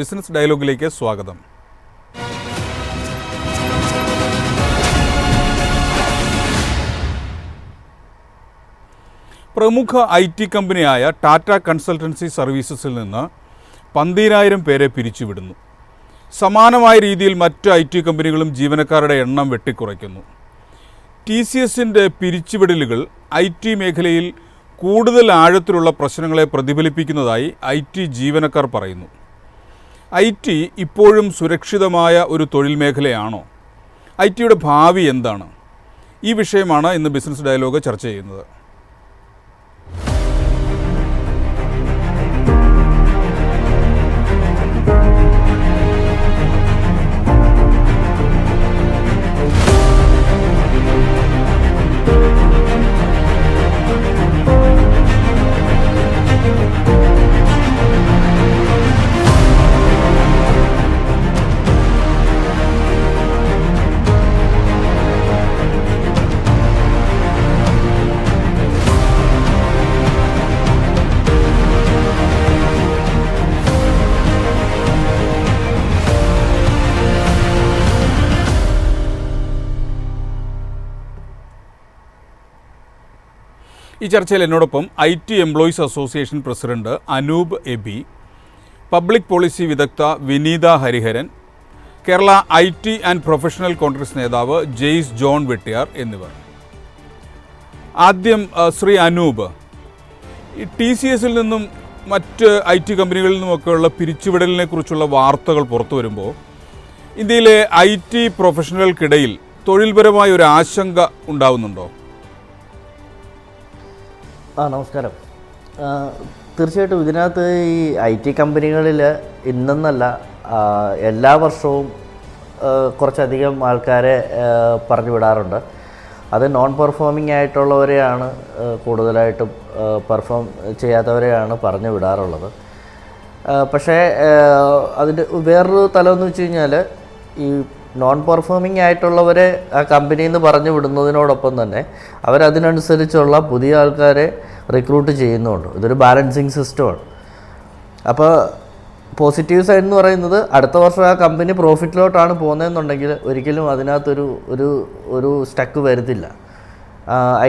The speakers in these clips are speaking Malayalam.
ബിസിനസ് ഡയലോഗിലേക്ക് സ്വാഗതം. പ്രമുഖ IT കമ്പനിയായ ടാറ്റ കൺസൾട്ടൻസി സർവീസസിൽ നിന്ന് 12,000 പേരെ പിരിച്ചുവിടുന്നു. സമാനമായ രീതിയിൽ മറ്റ് IT കമ്പനികളും ജീവനക്കാരുടെ എണ്ണം വെട്ടിക്കുറയ്ക്കുന്നു. TCSൻ്റെ പിരിച്ചുവിടലുകൾ IT മേഖലയിൽ കൂടുതൽ ആഴത്തിലുള്ള പ്രശ്നങ്ങളെ പ്രതിഫലിപ്പിക്കുന്നതായി IT ജീവനക്കാർ പറയുന്നു. IT ഇപ്പോഴും സുരക്ഷിതമായ ഒരു തൊഴിൽ മേഖലയാണോ? ITയുടെ ഭാവി എന്താണ്? ഈ വിഷയമാണ് ഇന്ന് ബിസിനസ് ഡയലോഗ് ചർച്ച ചെയ്യുന്നത്. ഈ ചർച്ചയിൽ എന്നോടൊപ്പം IT employees association president Anoop Aby, public policy വിദഗ്ധ Vineetha Hariharan, Kerala IT and professional Congress നേതാവ് ജെയ്സ് ജോൺ വെട്ടിയാർ എന്നിവർ. ആദ്യം ശ്രീ അനൂപ്, ഈ TCSൽ നിന്നും മറ്റ് IT കമ്പനികളിൽ നിന്നുമൊക്കെയുള്ള പിരിച്ചുവിടലിനെ കുറിച്ചുള്ള വാർത്തകൾ പുറത്തു വരുമ്പോൾ ഇന്ത്യയിലെ IT പ്രൊഫഷണലുകൾക്കിടയിൽ തൊഴിൽപരമായ ഒരു ആശങ്ക ഉണ്ടാവുന്നുണ്ടോ? നമസ്കാരം. തീർച്ചയായിട്ടും ഇതിനകത്ത് ഈ IT കമ്പനികളിൽ ഇന്നെന്നല്ല എല്ലാ വർഷവും കുറച്ചധികം ആൾക്കാരെ പറഞ്ഞു വിടാറുണ്ട്. അത് നോൺ പെർഫോമിംഗ് ആയിട്ടുള്ളവരെയാണ് കൂടുതലായിട്ടും പെർഫോം ചെയ്യാത്തവരെയാണ് പറഞ്ഞു വിടാറുള്ളത്. പക്ഷേ അതിൻ്റെ വേറൊരു തലമെന്ന് വെച്ച് കഴിഞ്ഞാൽ ഈ നോൺ പെർഫോമിംഗ് ആയിട്ടുള്ളവരെ ആ കമ്പനിയിൽ നിന്ന് പറഞ്ഞു വിടുന്നതിനോടൊപ്പം തന്നെ അവരതിനനുസരിച്ചുള്ള പുതിയ ആൾക്കാരെ റിക്രൂട്ട് ചെയ്യുന്നുണ്ട്. ഇതൊരു ബാലൻസിങ് സിസ്റ്റമാണ്. അപ്പോൾ പോസിറ്റീവ് സൈഡ് എന്ന് പറയുന്നത് അടുത്ത വർഷം ആ കമ്പനി പ്രോഫിറ്റിലോട്ടാണ് പോകുന്നതെന്നുണ്ടെങ്കിൽ ഒരിക്കലും അതിനകത്തൊരു ഒരു ഒരു സ്റ്റക്ക് വരുത്തില്ല.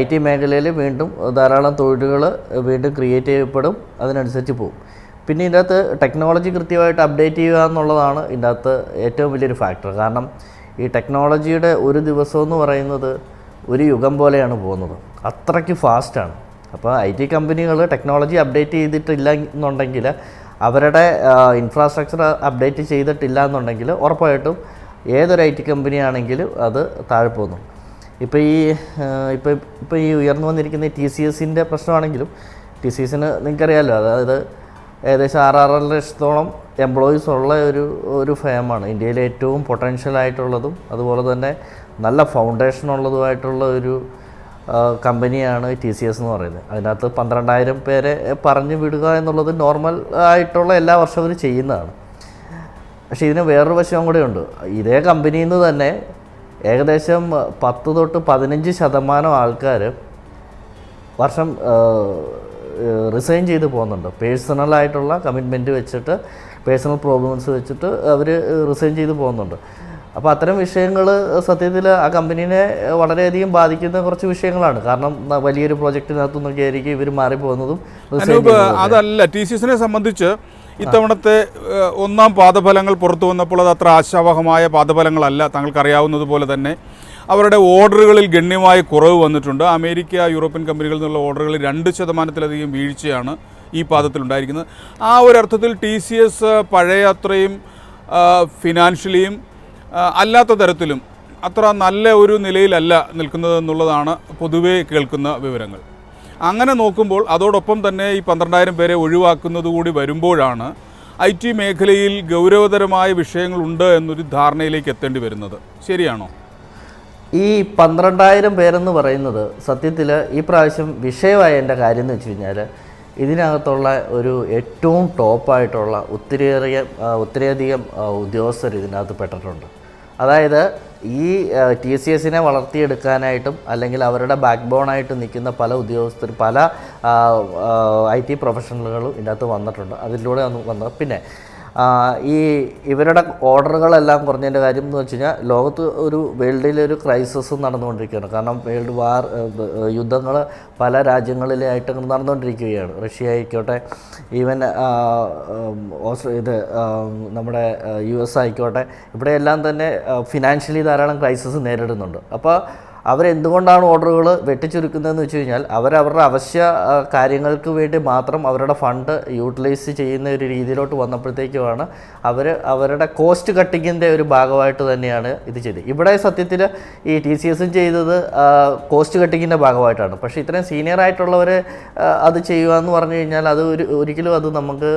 IT മേഖലയിൽ വീണ്ടും ധാരാളം തൊഴിലുകൾ വീണ്ടും ക്രിയേറ്റ് ചെയ്യപ്പെടും, അതിനനുസരിച്ച് പോകും. പിന്നെ ഇതിൻ്റെ അകത്ത് ടെക്നോളജി കൃത്യമായിട്ട് അപ്ഡേറ്റ് ചെയ്യുക എന്നുള്ളതാണ് ഇതിൻ്റെ അകത്ത് ഏറ്റവും വലിയൊരു ഫാക്ടർ. കാരണം ഈ ടെക്നോളജിയുടെ ഒരു ദിവസം എന്ന് പറയുന്നത് ഒരു യുഗം പോലെയാണ് പോകുന്നത്, അത്രയ്ക്ക് ഫാസ്റ്റാണ്. അപ്പോൾ IT കമ്പനികൾ ടെക്നോളജി അപ്ഡേറ്റ് ചെയ്തിട്ടില്ല എന്നുണ്ടെങ്കിൽ, അവരുടെ ഇൻഫ്രാസ്ട്രക്ചർ അപ്ഡേറ്റ് ചെയ്തിട്ടില്ല എന്നുണ്ടെങ്കിൽ ഉറപ്പായിട്ടും ഏതൊരു IT കമ്പനിയാണെങ്കിലും അത് താഴെ പോകുന്നു. ഇപ്പോൾ ഈ ഉയർന്നു വന്നിരിക്കുന്ന TCSൻ്റെ പ്രശ്നമാണെങ്കിലും TCSന് നിങ്ങൾക്കറിയാമല്ലോ, അതായത് ഏകദേശം 6.5 ലക്ഷത്തോളം എംപ്ലോയീസ് ഉള്ള ഒരു ഫേമാണ്. ഇന്ത്യയിലെ ഏറ്റവും പൊട്ടൻഷ്യൽ ആയിട്ടുള്ളതും അതുപോലെ തന്നെ നല്ല ഫൗണ്ടേഷൻ ഉള്ളതുമായിട്ടുള്ള ഒരു കമ്പനിയാണ് TCS എന്ന് പറയുന്നത്. അതിനകത്ത് 12,000 പേരെ പറഞ്ഞു വിടുക എന്നുള്ളത് നോർമൽ ആയിട്ടുള്ള എല്ലാ വർഷവും അവർ ചെയ്യുന്നതാണ്. പക്ഷേ ഇതിന് വേറൊരു വശവും കൂടെ ഉണ്ട്. ഇതേ കമ്പനിയിൽ നിന്ന് തന്നെ ഏകദേശം 10 തൊട്ട് 15% ആൾക്കാർ വർഷം റിസൈൻ ചെയ്ത് പോകുന്നുണ്ട്. പേഴ്സണലായിട്ടുള്ള കമ്മിറ്റ്മെൻറ്റ് വെച്ചിട്ട്, പേഴ്സണൽ പ്രോബ്ലംസ് വെച്ചിട്ട് അവർ റിസൈൻ ചെയ്ത് പോകുന്നുണ്ട്. അപ്പോൾ അത്തരം വിഷയങ്ങൾ സത്യത്തിൽ ആ കമ്പനീനെ വളരെയധികം ബാധിക്കുന്ന കുറച്ച് വിഷയങ്ങളാണ്. കാരണം വലിയൊരു പ്രോജക്റ്റിനകത്തുനിന്നൊക്കെ ആയിരിക്കും ഇവർ മാറിപ്പോകുന്നതും. അതല്ല, TCSനെ സംബന്ധിച്ച് ഇത്തവണത്തെ ഒന്നാം പാദഫലങ്ങൾ പുറത്തു വന്നപ്പോൾ അത് അത്ര ആശാവഹമായ പാദഫലങ്ങളല്ല. താങ്കൾക്കറിയാവുന്നതുപോലെ തന്നെ അവരുടെ ഓർഡറുകളിൽ ഗണ്യമായ കുറവ് വന്നിട്ടുണ്ട്. അമേരിക്ക, യൂറോപ്യൻ കമ്പനികളിൽ നിന്നുള്ള ഓർഡറുകളിൽ 2% വീഴ്ചയാണ് ഈ പാദത്തിലുണ്ടായിരിക്കുന്നത്. ആ ഒരു അർത്ഥത്തിൽ TCS പഴയ അത്രയും ഫിനാൻഷ്യലിയും അല്ലാത്ത തരത്തിലും അത്ര നല്ല ഒരു നിലയിലല്ല നിൽക്കുന്നതെന്നുള്ളതാണ് പൊതുവേ കേൾക്കുന്ന വിവരങ്ങൾ. അങ്ങനെ നോക്കുമ്പോൾ അതോടൊപ്പം തന്നെ ഈ 12,000 പേരെ ഒഴിവാക്കുന്നതുകൂടി വരുമ്പോഴാണ് IT മേഖലയിൽ ഗൗരവതരമായ വിഷയങ്ങളുണ്ട് എന്നൊരു ധാരണയിലേക്ക് എത്തേണ്ടി വരുന്നത്. ശരിയാണോ? ഈ 12,000 പേരെന്ന് പറയുന്നത് സത്യത്തിൽ ഈ പ്രാവശ്യം വിഷയമായ എൻ്റെ കാര്യം എന്ന് വെച്ച് കഴിഞ്ഞാൽ, ഇതിനകത്തുള്ള ഒരു ഏറ്റവും ടോപ്പായിട്ടുള്ള ഒത്തിരിയധികം ഉദ്യോഗസ്ഥർ ഇതിനകത്ത് പെട്ടിട്ടുണ്ട്. അതായത് ഈ TCSനെ വളർത്തിയെടുക്കാനായിട്ടും അല്ലെങ്കിൽ അവരുടെ ബാക്ക് ബോണായിട്ട് നിൽക്കുന്ന പല ഉദ്യോഗസ്ഥർ, പല IT പ്രൊഫഷണലുകളും ഇതിനകത്ത് വന്നിട്ടുണ്ട്. അതിലൂടെ വന്നത്. പിന്നെ ഈ ഇവരുടെ ഓർഡറുകളെല്ലാം കുറഞ്ഞതിൻ്റെ കാര്യം എന്ന് വെച്ച് കഴിഞ്ഞാൽ ലോകത്ത് വേൾഡിലൊരു ക്രൈസിസ് നടന്നുകൊണ്ടിരിക്കുകയാണ്. കാരണം വേൾഡ് വാർ യുദ്ധങ്ങൾ പല രാജ്യങ്ങളിലായിട്ട് നടന്നുകൊണ്ടിരിക്കുകയാണ്. റഷ്യ ആയിക്കോട്ടെ, ഈവൻ നമ്മുടെ US ആയിക്കോട്ടെ, ഇവിടെയെല്ലാം തന്നെ ഫിനാൻഷ്യലി ധാരാളം ക്രൈസിസ് നേരിടുന്നുണ്ട്. അപ്പോൾ അവരെന്തുകൊണ്ടാണ് ഓർഡറുകൾ വെട്ടിച്ചുരുക്കുന്നതെന്ന് വെച്ച് കഴിഞ്ഞാൽ അവരവരുടെ അവശ്യ കാര്യങ്ങൾക്ക് വേണ്ടി മാത്രം അവരുടെ ഫണ്ട് യൂട്ടിലൈസ് ചെയ്യുന്ന ഒരു രീതിയിലോട്ട് വന്നപ്പോഴത്തേക്കുമാണ് അവരുടെ കോസ്റ്റ് കട്ടിങ്ങിൻ്റെ ഒരു ഭാഗമായിട്ട് തന്നെയാണ് ഇത് ചെയ്തത്. ഇവിടെ സത്യത്തിൽ ഈ TCSും ചെയ്തത് കോസ്റ്റ് കട്ടിങ്ങിൻ്റെ ഭാഗമായിട്ടാണ്. പക്ഷേ ഇത്രയും സീനിയർ ആയിട്ടുള്ളവർ അത് ചെയ്യുക എന്ന് പറഞ്ഞു കഴിഞ്ഞാൽ അത് ഒരിക്കലും അത് നമുക്ക്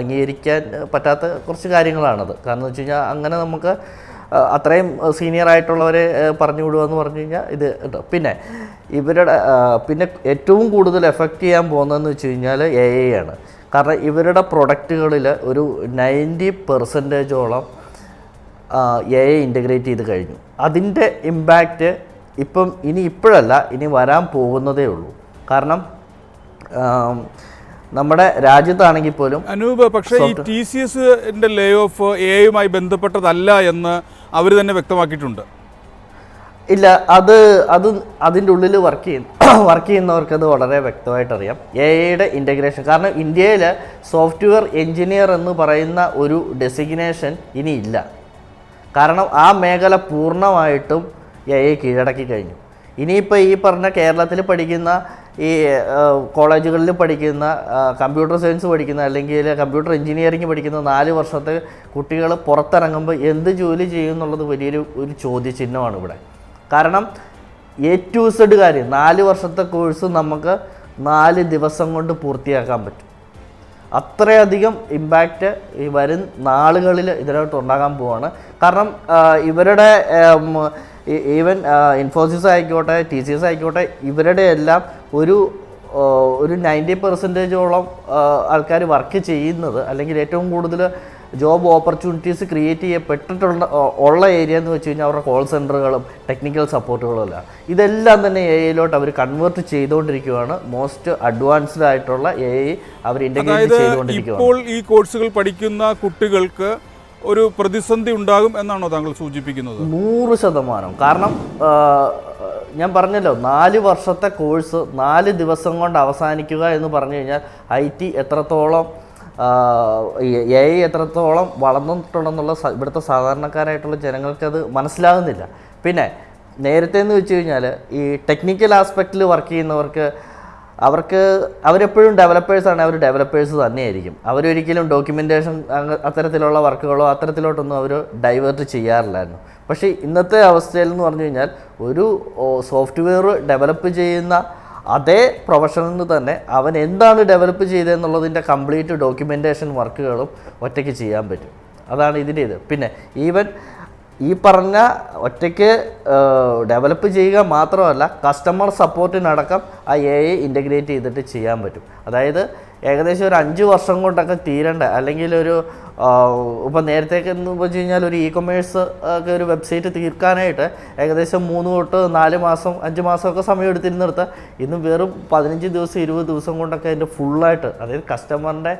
അംഗീകരിക്കാൻ പറ്റാത്ത കുറച്ച് കാര്യങ്ങളാണത്. കാരണം എന്ന് വെച്ച് കഴിഞ്ഞാൽ അങ്ങനെ നമുക്ക് അത്രയും സീനിയർ ആയിട്ടുള്ളവരെ പറഞ്ഞു വിടുക എന്ന് പറഞ്ഞു കഴിഞ്ഞാൽ ഇത് കേട്ടോ. പിന്നെ പിന്നെ ഏറ്റവും കൂടുതൽ എഫക്റ്റ് ചെയ്യാൻ പോകുന്നതെന്ന് വെച്ച് കഴിഞ്ഞാൽ AI ആണ്. കാരണം ഇവരുടെ പ്രൊഡക്റ്റുകളിൽ ഒരു 90% AI ഇൻ്റഗ്രേറ്റ് ചെയ്ത് കഴിഞ്ഞു. അതിൻ്റെ ഇമ്പാക്റ്റ് ഇപ്പോഴല്ല, ഇനി വരാൻ പോകുന്നതേ ഉള്ളൂ. കാരണം നമ്മുടെ രാജ്യത്താണെങ്കിൽ പോലും അനൂപ്, പക്ഷേ ഈ TCSന്റെ ലേ ഓഫ് AI ബന്ധപ്പെട്ടതല്ല എന്ന് അവർ തന്നെ വ്യക്തമാക്കിയിട്ടുണ്ട്. ഇല്ല, അതിൻ്റെ ഉള്ളിൽ വർക്ക് ചെയ്യുന്നവർക്ക് അത് വളരെ വ്യക്തമായിട്ട് അറിയാം. AI ഇൻ്റഗ്രേഷൻ, കാരണം ഇന്ത്യയിൽ സോഫ്റ്റ്വെയർ എഞ്ചിനീയർ എന്ന് പറയുന്ന ഒരു ഡെസിഗ്നേഷൻ ഇനി ഇല്ല. കാരണം ആ മേഖല പൂർണ്ണമായിട്ടും AI കീഴടക്കി കഴിഞ്ഞു. ഇനിയിപ്പോൾ ഈ പറഞ്ഞ കേരളത്തിൽ പഠിക്കുന്ന ഈ കോളേജുകളിൽ പഠിക്കുന്ന കമ്പ്യൂട്ടർ സയൻസ് പഠിക്കുന്ന അല്ലെങ്കിൽ കമ്പ്യൂട്ടർ എഞ്ചിനീയറിംഗ് പഠിക്കുന്ന 4 വർഷത്തെ കുട്ടികൾ പുറത്തിറങ്ങുമ്പോൾ എന്ത് ജോലി ചെയ്യും എന്നുള്ളത് ഒരു ചോദ്യചിഹ്നമാണ് ഇവിടെ. കാരണം A to Z കാര്യം 4 വർഷത്തെ കോഴ്സ് നമുക്ക് 4 ദിവസം കൊണ്ട് പൂർത്തിയാക്കാൻ പറ്റും. അത്രയധികം ഇമ്പാക്റ്റ് ഈ വരും നാളുകളിൽ ഇതിനകത്ത് ഉണ്ടാകാൻ പോവാണ്. കാരണം ഇവരുടെ ഈവൻ ഇൻഫോസിസ് ആയിക്കോട്ടെ, TCS ആയിക്കോട്ടെ, ഇവരുടെ എല്ലാം ഒരു 90% ആൾക്കാർ വർക്ക് ചെയ്യുന്നത്, അല്ലെങ്കിൽ ഏറ്റവും കൂടുതൽ ജോബ് ഓപ്പർച്യൂണിറ്റീസ് ക്രിയേറ്റ് ചെയ്യപ്പെട്ടിട്ടുള്ള ഏരിയ എന്ന് വെച്ച് കഴിഞ്ഞാൽ അവരുടെ കോൾ സെൻറ്ററുകളും ടെക്നിക്കൽ സപ്പോർട്ടുകളും അല്ല. ഇതെല്ലാം തന്നെ AI അവർ കൺവേർട്ട് ചെയ്തുകൊണ്ടിരിക്കുകയാണ്. മോസ്റ്റ് അഡ്വാൻസ്ഡ് ആയിട്ടുള്ള AI അവർ ഇൻ്റഗ്രേറ്റ് ചെയ്തുകൊണ്ടിരിക്കുകയാണ്. ഇപ്പോൾ ഈ കോഴ്സുകൾ പഠിക്കുന്ന കുട്ടികൾക്ക് ഒരു പ്രതിസന്ധി ഉണ്ടാകും എന്നാണോ താങ്കൾ സൂചിപ്പിക്കുന്നത്? 100%. കാരണം ഞാൻ പറഞ്ഞല്ലോ, 4 വർഷത്തെ കോഴ്സ് 4 ദിവസം കൊണ്ട് അവസാനിക്കുക എന്ന് പറഞ്ഞു കഴിഞ്ഞാൽ IT എത്രത്തോളം AI എത്രത്തോളം വളർന്നിട്ടുണ്ടെന്നുള്ള ഇവിടുത്തെ സാധാരണക്കാരായിട്ടുള്ള ജനങ്ങൾക്കത് മനസ്സിലാകുന്നില്ല. പിന്നെ നേരത്തെ എന്ന് വെച്ച് കഴിഞ്ഞാൽ ഈ ടെക്നിക്കൽ ആസ്പെക്റ്റിൽ വർക്ക് ചെയ്യുന്നവർക്ക് അവരെപ്പോഴും ഡെവലപ്പേഴ്സാണ്, അവർ ഡെവലപ്പേഴ്സ് തന്നെയായിരിക്കും. അവരൊരിക്കലും ഡോക്യുമെൻറ്റേഷൻ അത്തരത്തിലുള്ള വർക്കുകളോ അത്തരത്തിലോട്ടൊന്നും അവർ ഡൈവേർട്ട് ചെയ്യാറില്ലായിരുന്നു. പക്ഷേ ഇന്നത്തെ അവസ്ഥയിൽ എന്ന് പറഞ്ഞു കഴിഞ്ഞാൽ ഒരു സോഫ്റ്റ്വെയർ ഡെവലപ്പ് ചെയ്യുന്ന അതേ പ്രൊഫഷനിൽ തന്നെ അവൻ എന്താണ് ഡെവലപ്പ് ചെയ്തതെന്നുള്ളതിൻ്റെ കംപ്ലീറ്റ് ഡോക്യുമെൻറ്റേഷൻ വർക്കുകളും ഒറ്റയ്ക്ക് ചെയ്യാൻ പറ്റും. അതാണ് ഇതിൻ്റെ ഇത്. പിന്നെ ഈവൻ ഈ പറഞ്ഞ ഒറ്റയ്ക്ക് ഡെവലപ്പ് ചെയ്യുക മാത്രമല്ല, കസ്റ്റമർ സപ്പോർട്ടിനടക്കം ആ AI ഇൻ്റഗ്രേറ്റ് ചെയ്തിട്ട് ചെയ്യാൻ പറ്റും. അതായത് ഏകദേശം ഒരു 5 വർഷം കൊണ്ടൊക്കെ തീരേണ്ട, അല്ലെങ്കിൽ ഇപ്പം നേരത്തേക്ക് എന്ന് വെച്ച് കഴിഞ്ഞാൽ ഒരു ഇ-കൊമേഴ്സ് ഒക്കെ ഒരു വെബ്സൈറ്റ് തീർക്കാനായിട്ട് ഏകദേശം 3 തൊട്ട് 4 മാസം 5 മാസമൊക്കെ സമയം എടുത്തിരുന്നിടത്ത് ഇന്ന് വെറും 15 ദിവസം 20 ദിവസം കൊണ്ടൊക്കെ അതിൻ്റെ ഫുള്ളായിട്ട്, അതായത് കസ്റ്റമറിൻ്റെ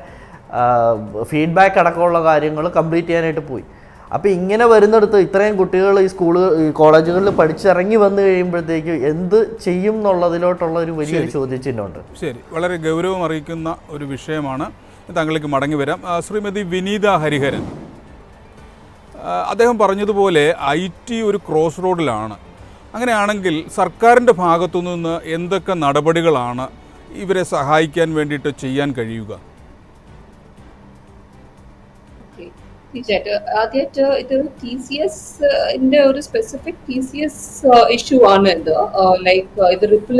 ഫീഡ്ബാക്ക് അടക്കമുള്ള കാര്യങ്ങൾ കംപ്ലീറ്റ് ചെയ്യാനായിട്ട് പോയി. അപ്പോൾ ഇങ്ങനെ വരുന്നിടത്ത് ഇത്രയും കുട്ടികൾ ഈ കോളേജുകളിൽ പഠിച്ചിറങ്ങി വന്നു കഴിയുമ്പോഴത്തേക്ക് എന്ത് ചെയ്യും എന്നുള്ളതിലോട്ടുള്ള ഒരു വലിയൊരു ചോദ്യചിഹ്നമുണ്ട്. ശരി, വളരെ ഗൗരവം അറിയിക്കുന്ന ഒരു വിഷയമാണ്. താങ്കളിലേക്ക് മടങ്ങി വരാം. ശ്രീമതി വിനീത ഹരിഹരൻ, അദ്ദേഹം പറഞ്ഞതുപോലെ IT ഒരു ക്രോസ് റോഡിലാണ്. അങ്ങനെയാണെങ്കിൽ സർക്കാരിൻ്റെ ഭാഗത്തു നിന്ന് എന്തൊക്കെ നടപടികളാണ് ഇവരെ സഹായിക്കാൻ വേണ്ടിയിട്ട് ചെയ്യാൻ കഴിയുക? തീർച്ചയായിട്ടും ആദ്യമായിട്ട് ഇത് TCSന്റെ ഒരു സ്പെസിഫിക് TCS ഇഷ്യൂ ആണ് ഇത്. ലൈക്ക് ഇത് റിപ്പിൾ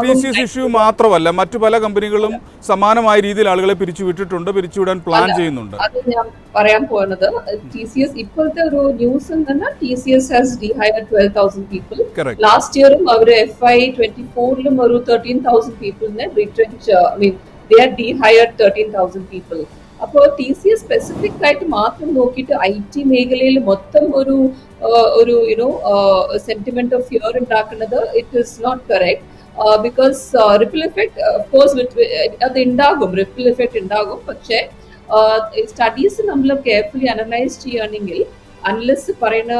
TCS ഇഷ്യൂ മാത്രമല്ല, മറ്റു പല കമ്പനികളും സമാനമായ രീതിയിൽ ആളുകളെ പിരിച്ചുവിട്ടിട്ടുണ്ട്, പിരിച്ചുവിടാൻ പ്ലാൻ ചെയ്യുന്നുണ്ട്. അത് ഞാൻ പറയാൻ പോകുന്നത്, TCS ഇപ്പോഴത്തെ ഒരു ന്യൂസ് തന്നെ TCS has dehired 12,000 people. Last ഇയറും അവർ FY24 ഒരു 13,000 പീപ്പിളിനെ retrench, they are dehired 13,000 people. അപ്പോൾ TCS സ്പെസിഫിക് ആയിട്ട് മാത്രം നോക്കിയിട്ട് IT മേഖലയിൽ മൊത്തം ഒരു സെന്റിമെന്റ് ഓഫ് ഫിയർ ഉണ്ടാക്കുന്നത് it is not correct. Because ripple effect of course അത് ഉണ്ടാകും, റിപ്പിൾ എഫക്ട് ഉണ്ടാകും. പക്ഷേ സ്റ്റഡീസ് നമ്മൾ കെയർഫുള്ളി അനലൈസ് ചെയ്യുകയാണെങ്കിൽ, അൺലെസ് പറയുന്ന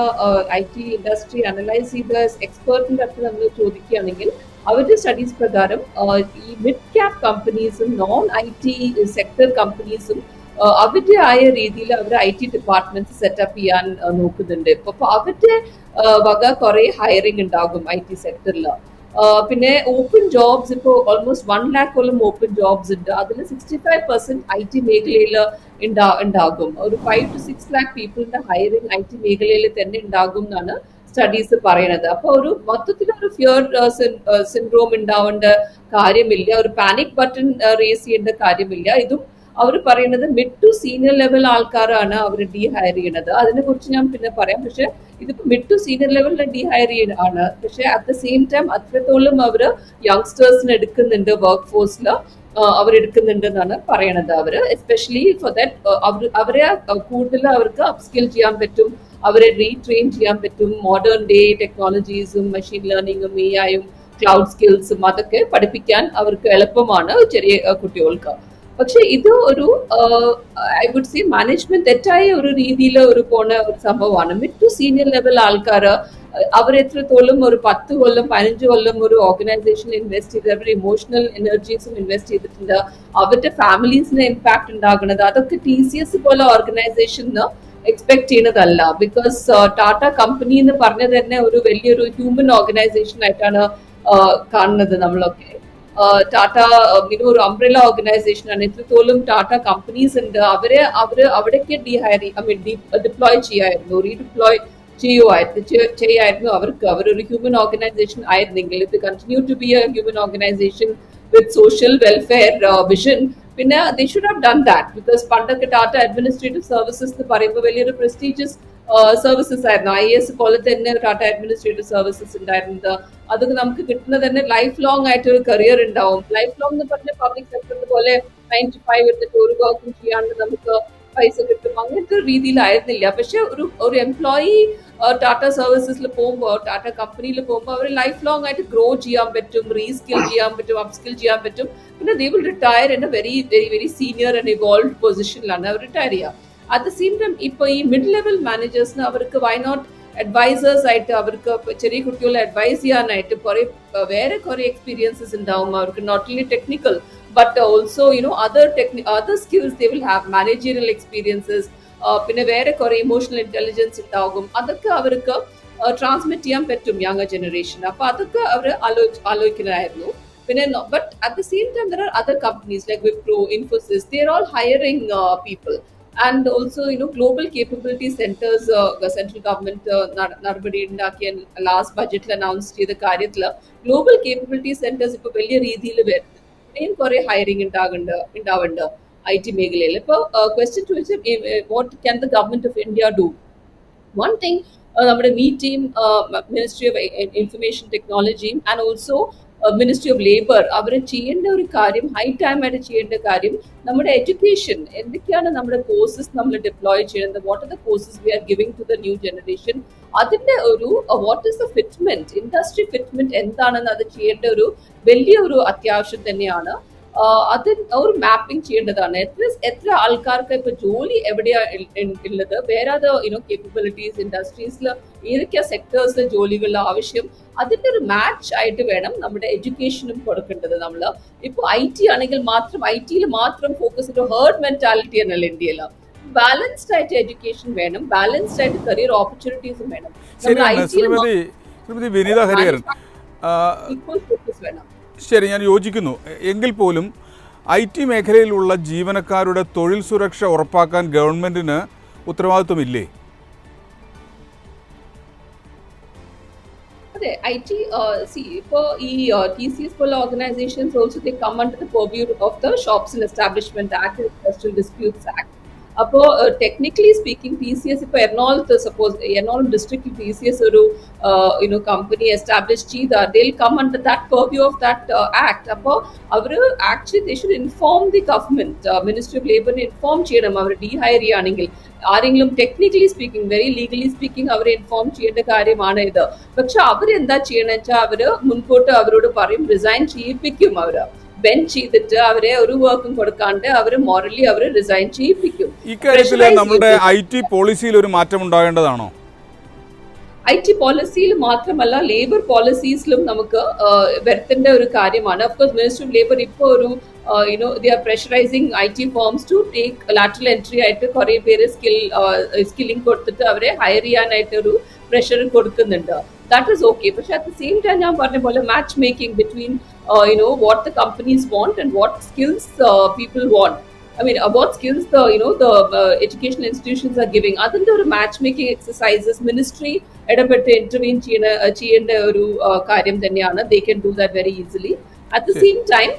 IT ഇൻഡസ്ട്രി അനലൈസ് ചെയ്ത എക്സ്പേർട്ടിന്റെ അടുത്ത് നമ്മൾ ചോദിക്കുകയാണെങ്കിൽ, അവരുടെ സ്റ്റഡീസ് പ്രകാരം ഈ മിഡ് ക്യാപ് കമ്പനീസും non-IT സെക്ടർ കമ്പനീസും അവരുടെ ആയ രീതിയിൽ അവർ IT ഡിപ്പാർട്ട്മെന്റ്സ് സെറ്റപ്പ് ചെയ്യാൻ നോക്കുന്നുണ്ട്. അപ്പൊ അവരുടെ വക കുറെ ഹയറിംഗ് ഉണ്ടാകും IT സെക്ടറിൽ. പിന്നെ ഓപ്പൺ ജോബ്സ് ഇപ്പോൾ ഓൾമോസ്റ്റ് 1 lakh ഓപ്പൺ ജോബ്സ് ഉണ്ട്. അതിൽ 65% IT മേഖലയിൽ ഉണ്ടാകും. ഒരു 5 to 6 lakh പീപ്പിളിന്റെ ഹയറിംഗ് IT മേഖലയിൽ തന്നെ ഉണ്ടാകും എന്നാണ് സ്റ്റഡീസ് പറയണത്. അപ്പൊ ഒരു മൊത്തത്തിൽ ഒരു ഫിയർ സിൻഡ്രോം ഉണ്ടാവേണ്ട കാര്യമില്ല, ഒരു പാനിക് ബട്ടൺ റേസ് ചെയ്യേണ്ട കാര്യമില്ല. ഇതും അവർ പറയുന്നത് മിഡ് ടു സീനിയർ ലെവൽ ആൾക്കാരാണ് അവർ ഡീഹയർ ചെയ്യണത്. അതിനെ കുറിച്ച് ഞാൻ പിന്നെ പറയാം. പക്ഷെ ഇതിപ്പോ മിഡ് ടു സീനിയർ ലെവലിൽ ഡീഹയർ ആണ്. പക്ഷെ അറ്റ് ദ സെയിം ടൈം അത്രത്തോളം അവർ യങ്സ്റ്റേഴ്സിന് എടുക്കുന്നുണ്ട്, വർക്ക് ഫോഴ്സിൽ അവരെടുക്കുന്നുണ്ട് എന്നാണ് പറയണത്. അവര് എസ്പെഷ്യലി ഫോർ ദാറ്റ് അവരെ കൂടുതൽ അവർക്ക് അപ്സ്കിൽ ചെയ്യാൻ പറ്റും, അവരെ റീട്രെയിൻ ചെയ്യാൻ പറ്റും. മോഡേൺ ഡേ ടെക്നോളജീസും മെഷീൻ ലേണിംഗും AI-യും ക്ലൗഡ് സ്കിൽസും അതൊക്കെ പഠിപ്പിക്കാൻ അവർക്ക് എളുപ്പമാണ് ചെറിയ കുട്ടികൾക്ക്. പക്ഷെ ഇത് ഒരു ഐ വുഡ് സേ മാനേജ്മെന്റ് തെറ്റായ ഒരു രീതിയിൽ ഒരു പോണ ഒരു സംഭവമാണ്. മിഡ് ടു സീനിയർ ലെവൽ ആൾക്കാർ അവരെത്രത്തോളം ഒരു 10 കൊല്ലം 15 കൊല്ലം ഒരു ഓർഗനൈസേഷനിൽ ഇൻവെസ്റ്റ് ചെയ്ത് അവരുടെ ഇമോഷണൽ എനർജീസും ഇൻവെസ്റ്റ് ചെയ്തിട്ടുണ്ട്. അവരുടെ ഫാമിലീസിന് ഇമ്പാക്ട് ഉണ്ടാകുന്നത് അതൊക്കെ TCS പോലെ ഓർഗനൈസേഷന് എക്സ്പെക്ട് ചെയ്യുന്നതല്ല. ബിക്കോസ് ടാറ്റ കമ്പനി എന്ന് പറഞ്ഞത് തന്നെ ഒരു വലിയൊരു ഹ്യൂമൻ ഓർഗനൈസേഷൻ ആയിട്ടാണ് കാണുന്നത് നമ്മളൊക്കെ. ടാറ്റ ഒരു അംബ്രല്ല ഓർഗനൈസേഷൻ ആണ്. എത്രത്തോളം ടാറ്റ കമ്പനീസ് ഉണ്ട്, അവിടേക്ക് ഡിപ്ലോയ് ചെയ്യായിരുന്നു, റീഡിപ്ലോയ് ചെയ്യായിരുന്നു അവർക്ക്. അവരൊരു ഹ്യൂമൻ ഓർഗനൈസേഷൻ ആയിരുന്നെങ്കിൽ, ഇത് continue to be a human organisation with social welfare vision, പിന്നെ they should have done that. Because പണ്ടൊക്കെ ടാറ്റ അഡ്മിനിസ്ട്രേറ്റീവ് സർവീസസ് എന്ന് പറയുമ്പോൾ വലിയൊരു പ്രസ്റ്റീജിയസ് സർവീസസ് ആയിരുന്നു. IAS പോലെ തന്നെ ടാറ്റ അഡ്മിനിസ്ട്രേറ്റീവ് സർവീസസ് ഉണ്ടായിരുന്നത്. അതൊക്കെ നമുക്ക് കിട്ടുന്നത് തന്നെ ലൈഫ് ലോങ് ആയിട്ട് ഒരു കരിയർ ഉണ്ടാവും. ലൈഫ് ലോങ് എന്ന് പറഞ്ഞ പബ്ലിക് സെക്ടറിൽ പോലെ 9 to 5 എടുത്തിട്ട് ഒരു വർക്കും ചെയ്യാണ്ട് നമുക്ക് പൈസ കിട്ടും, അങ്ങനത്തെ ഒരു രീതിയിലായിരുന്നില്ല. പക്ഷെ ഒരു എംപ്ലോയി ടാറ്റ സർവീസസിൽ പോകുമ്പോൾ, ടാറ്റ കമ്പനിയിൽ പോകുമ്പോൾ അവർ ലൈഫ് ലോങ് ആയിട്ട് ഗ്രോ ചെയ്യാൻ പറ്റും, റീസ്കിൽ ചെയ്യാൻ പറ്റും, അപ്സ്കിൽ ചെയ്യാൻ പറ്റും. പിന്നെ they will retire in a very very very senior and evolve പൊസിഷനിലാണ് അവർ റിട്ടയർ ചെയ്യുക. അറ്റ് ദ സെയിം ടൈം ഇപ്പൊ ഈ മിഡ് ലെവൽ മാനേജേഴ്സിന് അവർക്ക് വൈ നോട്ട് അഡ്വൈസേഴ്സ് ആയിട്ട്, അവർക്ക് ചെറിയ കുട്ടികളെ അഡ്വൈസ് ചെയ്യാനായിട്ട് വേറെ കുറെ എക്സ്പീരിയൻസസ് ഉണ്ടാവും അവർക്ക്. Not only technical but also other skills they will have, managerial experiences, പിന്നെ വേറെ കുറെ ഇമോഷണൽ ഇന്റലിജൻസ് ഉണ്ടാകും. അതൊക്കെ അവർക്ക് ട്രാൻസ്മിറ്റ് ചെയ്യാൻ പറ്റും യങ്ങർ ജനറേഷൻ. അപ്പൊ അതൊക്കെ അവർ ആലോചിക്കുന്നതായിരുന്നു. പിന്നെ but at the same time there are other companies like Wipro, Infosys, they are all hiring people. And also global capability centers, central government നടപടി ഉണ്ടാക്കിയ ലാസ്റ്റ് ബഡ്ജറ്റിൽ അനൗൺസ് ചെയ്ത കാര്യത്തിൽ ഗ്ലോബൽ കേപ്പബിലിറ്റി സെന്റേഴ്സ് ഇപ്പൊ വലിയ രീതിയിൽ വരുന്നത്. കുറെ ഹയറിംഗ് ഉണ്ടാവുന്നുണ്ട് IT മേഖലയിൽ. ഇപ്പോൾ ക്വസ്റ്റ്യൻ ചോദിച്ചാൽ what can the government of India do? One thing, നമ്മുടെ ടീം മിനിസ്ട്രി ഓഫ് ഇൻഫർമേഷൻ ടെക്നോളജിയും and also ministry of labour hour ചെയ്യേണ്ട ഒരു കാര്യം, ഹൈ ടൈം ആയിട്ട് ചെയ്യേണ്ട കാര്യം, നമ്മുടെ എഡ്യൂക്കേഷൻ എന്തൊക്കെയാണ് നമ്മുടെ കോഴ്സസ് നമ്മൾ ഡിപ്ലോയ് ചെയ്യുന്നത്, what are the courses we are giving to the new generation, അതിന്റെ ഒരു what is the fitment, industry fitment എന്താണെന്ന് അത് ചെയ്യേണ്ട ഒരു വലിയൊരു അത്യാവശ്യം തന്നെയാണ്. അത് ഒരു മാപ്പിംഗ് ചെയ്യേണ്ടതാണ്. എത്ര ആൾക്കാർക്ക് ഇപ്പൊ ജോലി എവിടെയാ ഉള്ളത്, വേറെ കേപ്പബിലിറ്റീസ് ഇൻഡസ്ട്രീസിൽ ഏതൊക്കെയാ സെക്ടേഴ്സിലെ ജോലികളുടെ ആവശ്യം, അതിന്റെ ഒരു മാച്ച് ആയിട്ട് വേണം നമ്മുടെ എഡ്യൂക്കേഷനും കൊടുക്കേണ്ടത്. നമ്മള് ഇപ്പൊ IT ആണെങ്കിൽ മാത്രം IT-യിൽ മാത്രം ഫോക്കസ് ചെയ്ത ഹേർഡ് മെന്റാലിറ്റി എന്നല്ല ഇന്ത്യയിൽ. ബാലൻസ്ഡ് ആയിട്ട് എഡ്യൂക്കേഷൻ വേണം, ബാലൻസ്ഡ് ആയിട്ട് കരിയർ ഓപ്പർച്യൂണിറ്റീസും വേണം. വിനീത ഹരിഹരൻ, ഈക്വൽ ഫോക്കസ് വേണം. ശരി, ഞാൻ യോജിക്കുന്നു. എങ്കിൽ പോലും IT മേഖലയിലുള്ള ജീവനക്കാരുടെ തൊഴിൽ സുരക്ഷ ഉറപ്പാക്കാൻ ഗവൺമെന്റിന് ഉത്തരവാദിത്വമില്ലേ? അതെ, IT ഇപ്പോൾ ഈ TCS പോലെ organisations also they come under the purview of the shops and establishment act, industrial disputes act. അപ്പോൾ ടെക്നിക്കലി സ്പീക്കിംഗ് TCS ഇപ്പോൾ എറണാകുളത്ത് സപ്പോസ് എറണാകുളം ഡിസ്ട്രിക്റ്റിൽ TCS ഒരു കമ്പനി എസ്റ്റാബ്ലിഷ് ചെയ്താൽ they will come under that purview of that act. അപ്പോൾ അവർ actually they should inform the government, ministry of ലേബറിനെ ഇൻഫോം ചെയ്യണം. അവർ ഡീഹയർ ചെയ്യുകയാണെങ്കിൽ ആരെങ്കിലും technically speaking very legally speaking അവരെ ഇൻഫോം ചെയ്യേണ്ട കാര്യമാണ് ഇത്. പക്ഷെ അവരെന്താ ചെയ്യണമെന്ന് വെച്ചാൽ അവര് മുൻപോട്ട് അവരോട് പറയും, റിസൈൻ ചെയ്യിപ്പിക്കും. അവര് ബെഞ്ച് ചെയ്തിട്ട് അവരെ ഒരു വർക്കും കൊടുക്കാണ്ട് അവര് മോറലി അവര് റിസൈൻ ചെയ്യിപ്പിക്കും. ഇക്കാര്യത്തിൽ നമ്മുടെ IT പോളിസിയിൽ ഒരു മാറ്റം ഉണ്ടാകേണ്ടതാണോ? IT പോളിസിയിൽ മാത്രമല്ല ലേബർ പോളിസീസിലും നമുക്ക് വരുത്തേണ്ട ഒരു കാര്യമാണ്. ഓഫ്കോഴ്സ് മിനിസ്റ്റർ ഓഫ് ലേബർ ഇപ്പോൾ ഒരു they are pressurizing IT firms to take lateral entry ആയിട്ട് കുറെ പേര് സ്കില്ലിംഗ് കൊടുത്തിട്ട് അവരെ ഹയർ ചെയ്യാനായിട്ട് ഒരു പ്രഷർ കൊടുക്കുന്നുണ്ട്. That is okay. പക്ഷെ at the same time ഞാൻ പറഞ്ഞ പോലെ match making between what the companies want and what skills people want. I mean, what skills the educational institutions are giving. അതിന്റെ ഒരു മാച്ച് മേക്കിംഗ് എക്സസൈസസ് മിനിസ്ട്രി ഇടപെട്ട് ഇന്റർവീൻ ചെയ്യേണ്ട ഒരു കാര്യം തന്നെയാണ്. They can do that very easily. At the same time,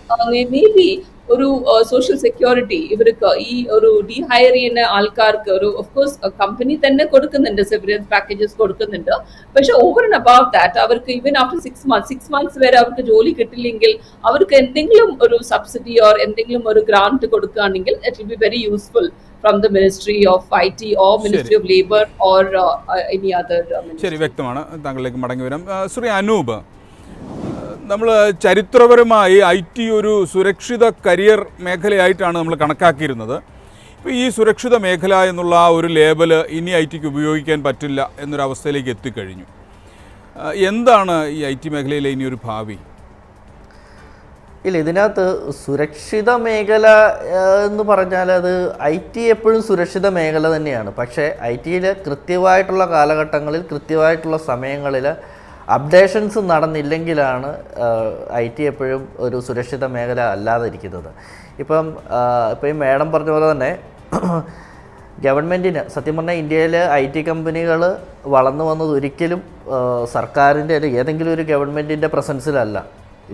maybe ഒരു സോഷ്യൽ സെക്യൂരിറ്റി ഇവർക്ക് ഈ ഒരു ഡീഹയർ ചെയ്യുന്ന ആൾക്കാർക്ക് ഒരു ഓഫ് കോഴ്സ് കമ്പനി തന്നെ കൊടുക്കുന്നുണ്ട്, സെവറൻസ് പാക്കേജസ് കൊടുക്കുന്നുണ്ട്. പക്ഷെ ഓവർ ആൻഡ് അബൌട്ട് ദാറ്റ് അവർക്ക് ഈവൻ ആഫ്റ്റർ 6 months വരെ അവർക്ക് ജോലി കിട്ടില്ലെങ്കിൽ അവർക്ക് എന്തെങ്കിലും ഒരു സബ്സിഡി ഓർ എന്തെങ്കിലും ഒരു ഗ്രാന്റ് കൊടുക്കുകയാണെങ്കിൽ it will be very useful from the ministry of IT or ministry of labour or any other. ശരി, വ്യക്തമാണ്. താങ്കളിലേക്ക് മടങ്ങി വരാം. ശ്രീ അനൂപ്, നമ്മൾ ചരിത്രപരമായി IT ഒരു സുരക്ഷിത കരിയർ മേഖലയായിട്ടാണ് നമ്മൾ കണക്കാക്കിയിരുന്നത്. ഇപ്പോൾ ഈ സുരക്ഷിത മേഖല എന്നുള്ള ആ ഒരു ലേബല് ഇനി ITക്ക് ഉപയോഗിക്കാൻ പറ്റില്ല എന്നൊരവസ്ഥയിലേക്ക് എത്തിക്കഴിഞ്ഞു. എന്താണ് ഈ IT മേഖലയിലെ ഇനി ഒരു ഭാവി? ഇല്ല, ഇതിനകത്ത് സുരക്ഷിത മേഖല എന്ന് പറഞ്ഞാൽ അത് IT എപ്പോഴും സുരക്ഷിത മേഖല തന്നെയാണ്. പക്ഷേ ITയിൽ കൃത്യമായിട്ടുള്ള കാലഘട്ടങ്ങളിൽ കൃത്യമായിട്ടുള്ള സമയങ്ങളിൽ അപ്ഡേഷൻസ് നടന്നില്ലെങ്കിലാണ് IT എപ്പോഴും ഒരു സുരക്ഷിത മേഖല അല്ലാതിരിക്കുന്നത്. ഇപ്പം ഈ മേഡം പറഞ്ഞ പോലെ തന്നെ ഗവൺമെൻറ്റിന് സത്യം പറഞ്ഞാൽ ഇന്ത്യയിൽ IT കമ്പനികൾ വളർന്നു വന്നത് ഒരിക്കലും സർക്കാരിൻ്റെ അല്ലെങ്കിൽ ഏതെങ്കിലും ഒരു ഗവൺമെൻറ്റിൻ്റെ പ്രസൻസിലല്ല.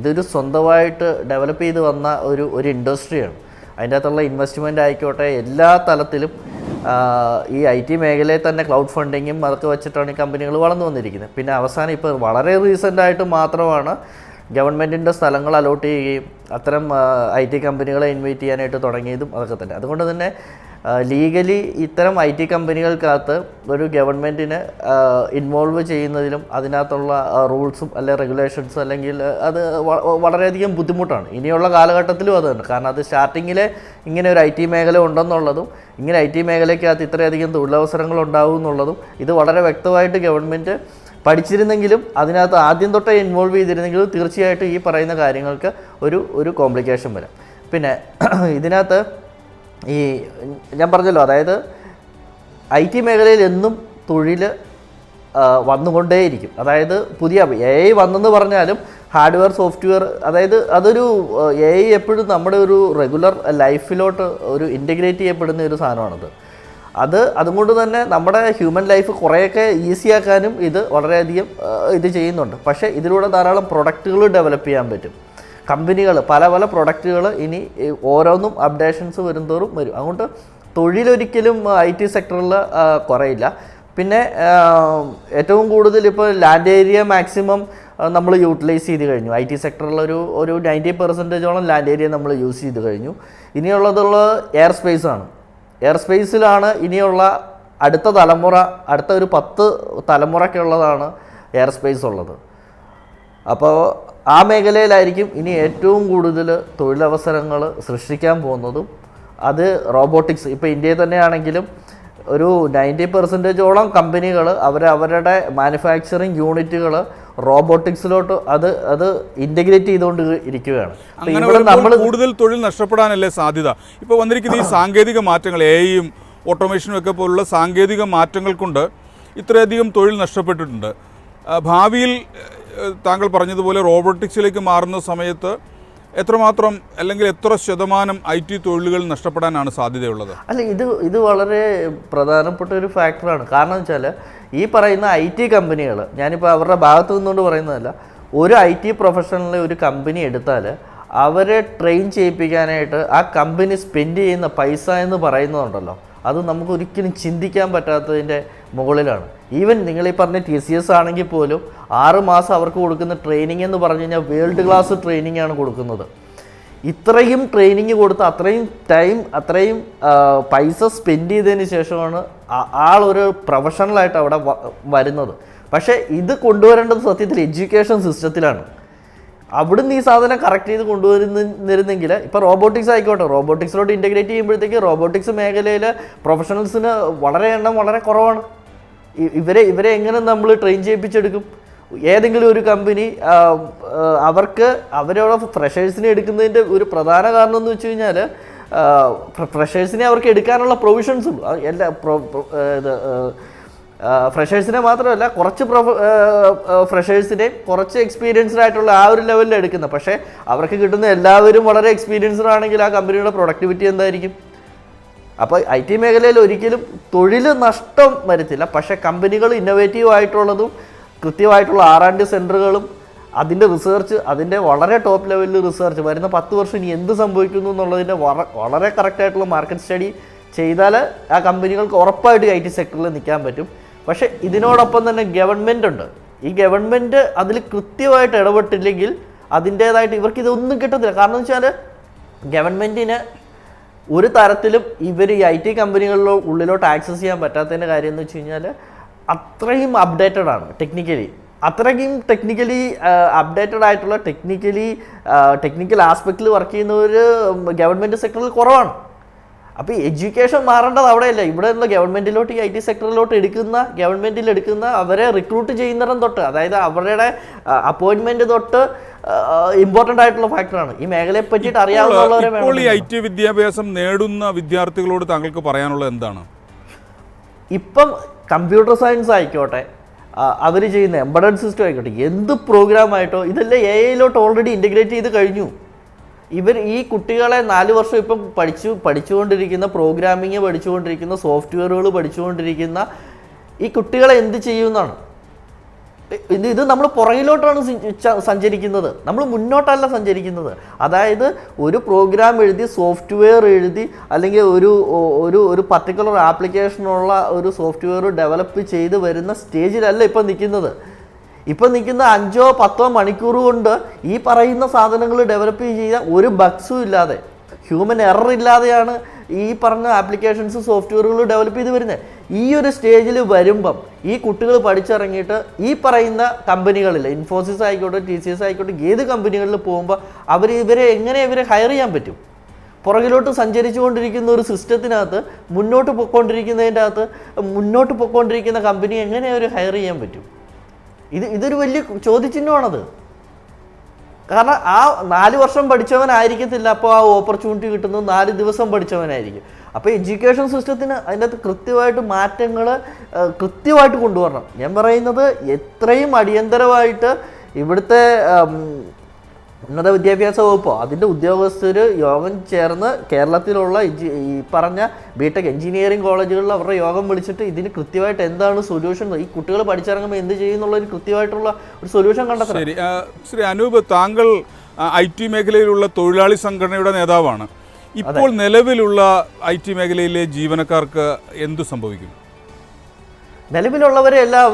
ഇതൊരു സ്വന്തമായിട്ട് ഡെവലപ്പ് ചെയ്ത് വന്ന ഒരു ഇൻഡസ്ട്രിയാണ്. അതിൻ്റെ അകത്തുള്ള ഇൻവെസ്റ്റ്മെൻ്റ് ആയിക്കോട്ടെ എല്ലാ തലത്തിലും ഈ IT മേഖലയിൽ തന്നെ ക്ലൗഡ് ഫണ്ടിങ്ങും അതൊക്കെ വെച്ചിട്ടാണ് ഈ കമ്പനികൾ വളർന്നു വന്നിരിക്കുന്നത്. പിന്നെ അവസാനം ഇപ്പോൾ വളരെ റീസെൻ്റായിട്ട് മാത്രമാണ് ഗവൺമെൻറ്റിൻ്റെ സ്ഥലങ്ങൾ അലോട്ട് ചെയ്യുകയും അത്തരം IT കമ്പനികളെ ഇൻവൈറ്റ് ചെയ്യാനായിട്ട് തുടങ്ങിയതും അതൊക്കെ തന്നെ. അതുകൊണ്ട് തന്നെ ലീഗലി ഇത്തരം IT കമ്പനികൾക്കകത്ത് ഒരു ഗവൺമെൻറ്റിന് ഇൻവോൾവ് ചെയ്യുന്നതിലും അതിനകത്തുള്ള റൂൾസും അല്ലെങ്കിൽ റെഗുലേഷൻസും അല്ലെങ്കിൽ അത് വളരെയധികം ബുദ്ധിമുട്ടാണ്. ഇനിയുള്ള കാലഘട്ടത്തിലും അത് തന്നെ. കാരണം അത് സ്റ്റാർട്ടിങ്ങിലെ ഇങ്ങനെ ഒരു IT മേഖല ഉണ്ടെന്നുള്ളതും ഇങ്ങനെ IT മേഖലയ്ക്കകത്ത് ഇത്രയധികം തൊഴിലവസരങ്ങൾ ഉണ്ടാവും എന്നുള്ളതും ഇത് വളരെ വ്യക്തമായിട്ട് ഗവൺമെൻറ് പഠിച്ചിരുന്നെങ്കിലും അതിനകത്ത് ആദ്യം തൊട്ടേ ഇൻവോൾവ് ചെയ്തിരുന്നെങ്കിലും തീർച്ചയായിട്ടും ഈ പറയുന്ന കാര്യങ്ങൾക്ക് ഒരു കോംപ്ലിക്കേഷൻ വരാം. പിന്നെ ഇതിനകത്ത് ഈ ഞാൻ പറഞ്ഞല്ലോ, അതായത് IT മേഖലയിൽ എന്നും തൊഴിൽ വന്നുകൊണ്ടേയിരിക്കും. അതായത് പുതിയ AI വന്നെന്ന് പറഞ്ഞാലും ഹാർഡ്വെയർ സോഫ്റ്റ്വെയർ, അതായത് അതൊരു AI എപ്പോഴും നമ്മുടെ ഒരു റെഗുലർ ലൈഫിലോട്ട് ഒരു ഇൻറ്റഗ്രേറ്റ് ചെയ്യപ്പെടുന്ന ഒരു സാധനമാണത്. അതുകൊണ്ട് തന്നെ നമ്മുടെ ഹ്യൂമൻ ലൈഫ് കുറേയൊക്കെ ഈസിയാക്കാനും ഇത് വളരെയധികം ഇത് ചെയ്യുന്നുണ്ട്. പക്ഷേ ഇതിലൂടെ ധാരാളം പ്രൊഡക്റ്റുകൾ ഡെവലപ്പ് ചെയ്യാൻ പറ്റും. കമ്പനികൾ പല പ്രൊഡക്റ്റുകൾ ഇനി ഓരോന്നും അപ്ഡേഷൻസ് വരുന്തോറും വരും. അതുകൊണ്ട് തൊഴിലൊരിക്കലും IT സെക്ടറിൽ കുറയില്ല. പിന്നെ ഏറ്റവും കൂടുതൽ ഇപ്പോൾ ലാൻഡ് ഏരിയ മാക്സിമം നമ്മൾ യൂട്ടിലൈസ് ചെയ്ത് കഴിഞ്ഞു. IT സെക്ടറിൽ ഒരു 90% ലാൻഡ് ഏരിയ നമ്മൾ യൂസ് ചെയ്ത് കഴിഞ്ഞു. ഇനിയുള്ളതുള്ള എയർ സ്പേസാണ്. എയർ സ്പേസിലാണ് ഇനിയുള്ള അടുത്ത ഒരു 10 തലമുറയ്ക്കുള്ളതാണ് എയർ സ്പേസ് ഉള്ളത്. അപ്പോൾ ആ മേഖലയിലായിരിക്കും ഇനി ഏറ്റവും കൂടുതൽ തൊഴിലവസരങ്ങൾ സൃഷ്ടിക്കാൻ പോകുന്നതും. അത് റോബോട്ടിക്സ്, ഇപ്പോൾ ഇന്ത്യയിൽ തന്നെയാണെങ്കിലും ഒരു 90% കമ്പനികൾ അവരുടെ മാനുഫാക്ചറിങ് യൂണിറ്റുകൾ റോബോട്ടിക്സിലോട്ട് അത് ഇൻ്റഗ്രേറ്റ് ചെയ്തുകൊണ്ട് ഇരിക്കുകയാണ്. നമ്മൾ കൂടുതൽ തൊഴിൽ നഷ്ടപ്പെടാനല്ലേ സാധ്യത? ഇപ്പോൾ വന്നിരിക്കുന്ന ഈ സാങ്കേതിക മാറ്റങ്ങൾ, AI-യും ഓട്ടോമേഷനും ഒക്കെ പോലുള്ള സാങ്കേതിക മാറ്റങ്ങൾ കൊണ്ട് ഇത്രയധികം തൊഴിൽ നഷ്ടപ്പെട്ടിട്ടുണ്ട്. ഭാവിയിൽ താങ്കൾ പറഞ്ഞതുപോലെ റോബോട്ടിക്സിലേക്ക് മാറുന്ന സമയത്ത് എത്രമാത്രം അല്ലെങ്കിൽ എത്ര ശതമാനം IT തൊഴിലുകൾ നഷ്ടപ്പെടാനാണ് സാധ്യതയുള്ളത്? അല്ല, ഇത് വളരെ പ്രധാനപ്പെട്ട ഒരു ഫാക്ടറാണ്. കാരണം വെച്ചാൽ ഈ പറയുന്ന IT കമ്പനികൾ, ഞാനിപ്പോൾ അവരുടെ ഭാഗത്തു നിന്നുകൊണ്ട് പറയുന്നതല്ല, ഒരു IT പ്രൊഫഷണലിലെ ഒരു കമ്പനി എടുത്താൽ അവരെ ട്രെയിൻ ചെയ്യിപ്പിക്കാനായിട്ട് ആ കമ്പനി സ്പെൻഡ് ചെയ്യുന്ന പൈസ എന്ന് പറയുന്നതുണ്ടല്ലോ, അത് നമുക്ക് ഒരിക്കലും ചിന്തിക്കാൻ പറ്റാത്തതിൻ്റെ മുകളിലാണ്. ഈവൻ നിങ്ങൾ ഈ പറഞ്ഞ TCS ആണെങ്കിൽ പോലും 6 മാസം അവർക്ക് കൊടുക്കുന്ന ട്രെയിനിങ് എന്ന് പറഞ്ഞു കഴിഞ്ഞാൽ വേൾഡ് ക്ലാസ് ട്രെയിനിങ് ആണ് കൊടുക്കുന്നത്. ഇത്രയും ട്രെയിനിങ് കൊടുത്ത് അത്രയും ടൈം അത്രയും പൈസ സ്പെൻഡ് ചെയ്തതിന് ശേഷമാണ് ആളൊരു പ്രൊഫഷണലായിട്ട് അവിടെ വരുന്നത്. പക്ഷേ ഇത് കൊണ്ടുവരേണ്ടത് സത്യത്തിൽ എഡ്യൂക്കേഷൻ സിസ്റ്റത്തിലാണ്. അവിടുന്ന് ഈ സാധനം കറക്റ്റ് ചെയ്ത് കൊണ്ടുവരുന്നിരുന്നെങ്കിൽ ഇപ്പോൾ റോബോട്ടിക്സ് ആയിക്കോട്ടെ, റോബോട്ടിക്സിലോട്ട് ഇൻ്റഗ്രേറ്റ് ചെയ്യുമ്പോഴത്തേക്ക് റോബോട്ടിക്സ് മേഖലയിൽ പ്രൊഫഷണൽസിന് എണ്ണം വളരെ കുറവാണ്. ഇവരെ എങ്ങനെ നമ്മൾ ട്രെയിൻ ചെയ്യിപ്പിച്ചെടുക്കും? ഏതെങ്കിലും ഒരു കമ്പനി അവരുടെ ഫ്രഷേഴ്സിനെ എടുക്കുന്നതിൻ്റെ ഒരു പ്രധാന കാരണം എന്ന് വെച്ച് കഴിഞ്ഞാൽ ഫ്രഷേഴ്സിനെ അവർക്ക് എടുക്കാനുള്ള പ്രൊവിഷൻസും എല്ലാ ഫ്രഷേഴ്സിനെ മാത്രമല്ല കുറച്ച് ഫ്രഷേഴ്സിനെയും കുറച്ച് എക്സ്പീരിയൻസ്ഡ് ആയിട്ടുള്ള ആ ഒരു ലെവലിൽ എടുക്കുന്നത്. പക്ഷേ അവർക്ക് കിട്ടുന്ന എല്ലാവരും വളരെ എക്സ്പീരിയൻസ്ഡ് ആണെങ്കിൽ ആ കമ്പനിയുടെ പ്രൊഡക്ടിവിറ്റി എന്തായിരിക്കും? അപ്പോൾ IT മേഖലയിൽ ഒരിക്കലും തൊഴിൽ നഷ്ടം വരുത്തില്ല. പക്ഷേ കമ്പനികൾ ഇന്നോവേറ്റീവ് ആയിട്ടുള്ളതും കൃത്യമായിട്ടുള്ള R&D സെൻറ്ററുകളും അതിൻ്റെ റിസർച്ച്, അതിൻ്റെ വളരെ ടോപ്പ് ലെവലിൽ റിസർച്ച് വരുന്ന 10 വർഷം ഇനി എന്ത് സംഭവിക്കുന്നു എന്നുള്ളതിൻ്റെ വളരെ കറക്റ്റായിട്ടുള്ള മാർക്കറ്റ് സ്റ്റഡി ചെയ്താൽ ആ കമ്പനികൾക്ക് ഉറപ്പായിട്ട് IT സെക്ടറിൽ നിൽക്കാൻ പറ്റും. പക്ഷേ ഇതിനോടൊപ്പം തന്നെ ഗവൺമെൻറ് ഉണ്ട്. ഈ ഗവൺമെൻറ് അതിൽ കൃത്യമായിട്ട് ഇടപെട്ടില്ലെങ്കിൽ അതിൻ്റേതായിട്ട് ഇവർക്ക് ഇതൊന്നും കിട്ടത്തില്ല. കാരണം എന്ന് വെച്ചാൽ ഗവൺമെൻറ്റിന് ഒരു തരത്തിലും ഇവർ ഈ IT കമ്പനികളിലോ ഉള്ളിലോട്ട് ആക്സസ് ചെയ്യാൻ പറ്റാത്തതിൻ്റെ കാര്യം എന്ന് വെച്ച് കഴിഞ്ഞാൽ അത്രയും അപ്ഡേറ്റഡ് ആണ് അത്രയ്ക്കും ടെക്നിക്കലി അപ്ഡേറ്റഡ് ആയിട്ടുള്ള ടെക്നിക്കൽ ആസ്പെക്റ്റിൽ വർക്ക് ചെയ്യുന്നവർ ഗവൺമെൻറ് സെക്ടറിൽ കുറവാണ്. അപ്പോൾ ഈ എഡ്യൂക്കേഷൻ മാറേണ്ടത് അവിടെയല്ല, ഇവിടെ നിന്ന് ഗവൺമെൻറ്റിലോട്ട് ഈ IT സെക്ടറിലോട്ട് ഗവൺമെൻറ്റിൽ എടുക്കുന്ന അവരെ റിക്രൂട്ട് ചെയ്യുന്നിടം തൊട്ട്, അതായത് അവരുടെ അപ്പോയിൻമെൻറ്റ് തൊട്ട് ഇമ്പോർട്ടൻ്റ് ആയിട്ടുള്ള ഫാക്ടറാണ്. ഈ മേഖലയെ പറ്റിയിട്ട് അറിയാവുന്നവരെ. ഇപ്പോൾ ഈ IT വിദ്യാഭ്യാസം നേടുന്ന വിദ്യാർത്ഥികളോട് താങ്കൾക്ക് പറയാനുള്ളത് എന്താണ്? ഇപ്പം കമ്പ്യൂട്ടർ സയൻസ് ആയിക്കോട്ടെ, അവർ ചെയ്യുന്ന എംബഡഡ് സിസ്റ്റം ആയിക്കോട്ടെ, എന്ത് പ്രോഗ്രാം ആയിട്ടോ ഇതെല്ലാം AI-ലോട്ട് ഓൾറെഡി ഇൻ്റഗ്രേറ്റ് ചെയ്ത് കഴിഞ്ഞു. ഈ കുട്ടികളെ 4 വർഷം ഇപ്പം പഠിച്ചുകൊണ്ടിരിക്കുന്ന പ്രോഗ്രാമിങ് പഠിച്ചുകൊണ്ടിരിക്കുന്ന സോഫ്റ്റ്വെയറുകൾ പഠിച്ചുകൊണ്ടിരിക്കുന്ന ഈ കുട്ടികളെ എന്ത് ചെയ്യുമെന്നാണ്. ഇത് നമ്മൾ പുറകിലോട്ടാണ് സഞ്ചരിക്കുന്നത്, നമ്മൾ മുന്നോട്ടല്ല സഞ്ചരിക്കുന്നത്. അതായത് ഒരു പ്രോഗ്രാം എഴുതി സോഫ്റ്റ്വെയർ എഴുതി അല്ലെങ്കിൽ ഒരു പർട്ടിക്കുലർ ആപ്ലിക്കേഷനുള്ള ഒരു സോഫ്റ്റ്വെയർ ഡെവലപ്പ് ചെയ്ത് വരുന്ന സ്റ്റേജിലല്ല ഇപ്പം നിൽക്കുന്നത്. ഇപ്പം നിൽക്കുന്ന 5-10 മണിക്കൂർ കൊണ്ട് ഈ പറയുന്ന സാധനങ്ങൾ ഡെവലപ്പ് ചെയ്ത ഒരു ബഗ്സും ഇല്ലാതെ, ഹ്യൂമൻ എറർ ഇല്ലാതെയാണ് ഈ പറഞ്ഞ ആപ്ലിക്കേഷൻസ് സോഫ്റ്റ്വെയറുകൾ ഡെവലപ്പ് ചെയ്ത് വരുന്നത്. ഈ ഒരു സ്റ്റേജിൽ വരുമ്പം ഈ കുട്ടികൾ പഠിച്ചിറങ്ങിയിട്ട് ഈ പറയുന്ന കമ്പനികളിൽ ഇൻഫോസിസ് ആയിക്കോട്ടെ, TCS ആയിക്കോട്ടെ, ഏത് കമ്പനികളിൽ പോകുമ്പോൾ ഇവരെ ഹയർ ചെയ്യാൻ പറ്റും? പുറകിലോട്ട് സഞ്ചരിച്ചുകൊണ്ടിരിക്കുന്ന ഒരു സിസ്റ്റത്തിനകത്ത് മുന്നോട്ട് പൊയ്ക്കൊണ്ടിരിക്കുന്ന കമ്പനി എങ്ങനെ ഹയർ ചെയ്യാൻ പറ്റും? ഇതൊരു വലിയ ചോദ്യചിഹ്നമാണത്. കാരണം ആ 4 വർഷം പഠിച്ചവനായിരിക്കത്തില്ല അപ്പോൾ ആ ഓപ്പർച്യൂണിറ്റി കിട്ടുന്നത് 4 ദിവസം പഠിച്ചവനായിരിക്കും. അപ്പോൾ എഡ്യൂക്കേഷൻ സിസ്റ്റത്തിന് അതിൻ്റെ അകത്ത് കൃത്യമായിട്ട് മാറ്റങ്ങൾ കൃത്യമായിട്ട് കൊണ്ടുവരണം. ഞാൻ പറയുന്നത് എത്രയും അടിയന്തരമായിട്ട് ഇവിടുത്തെ ഉന്നത വിദ്യാഭ്യാസ വകുപ്പോ അതിൻ്റെ ഉദ്യോഗസ്ഥർ യോഗം ചേർന്ന് കേരളത്തിലുള്ള ഈ പറഞ്ഞ BTech എഞ്ചിനീയറിംഗ് കോളേജുകളിൽ അവരുടെ യോഗം വിളിച്ചിട്ട് ഇതിന് കൃത്യമായിട്ട് എന്താണ് സൊല്യൂഷൻ, ഈ കുട്ടികൾ പഠിച്ചിറങ്ങുമ്പോൾ എന്ത് ചെയ്യുന്നുള്ളതിന് കൃത്യമായിട്ടുള്ള ഒരു സൊല്യൂഷൻ കണ്ടെത്തണം. ശ്രീ അനൂപ്, താങ്കൾ IT മേഖലയിലുള്ള തൊഴിലാളി സംഘടനയുടെ നേതാവാണ്. ഇപ്പോൾ നിലവിലുള്ള IT മേഖലയിലെ ജീവനക്കാർക്ക് എന്തു സംഭവിക്കും? നിലവിലുള്ളവരെല്ലാം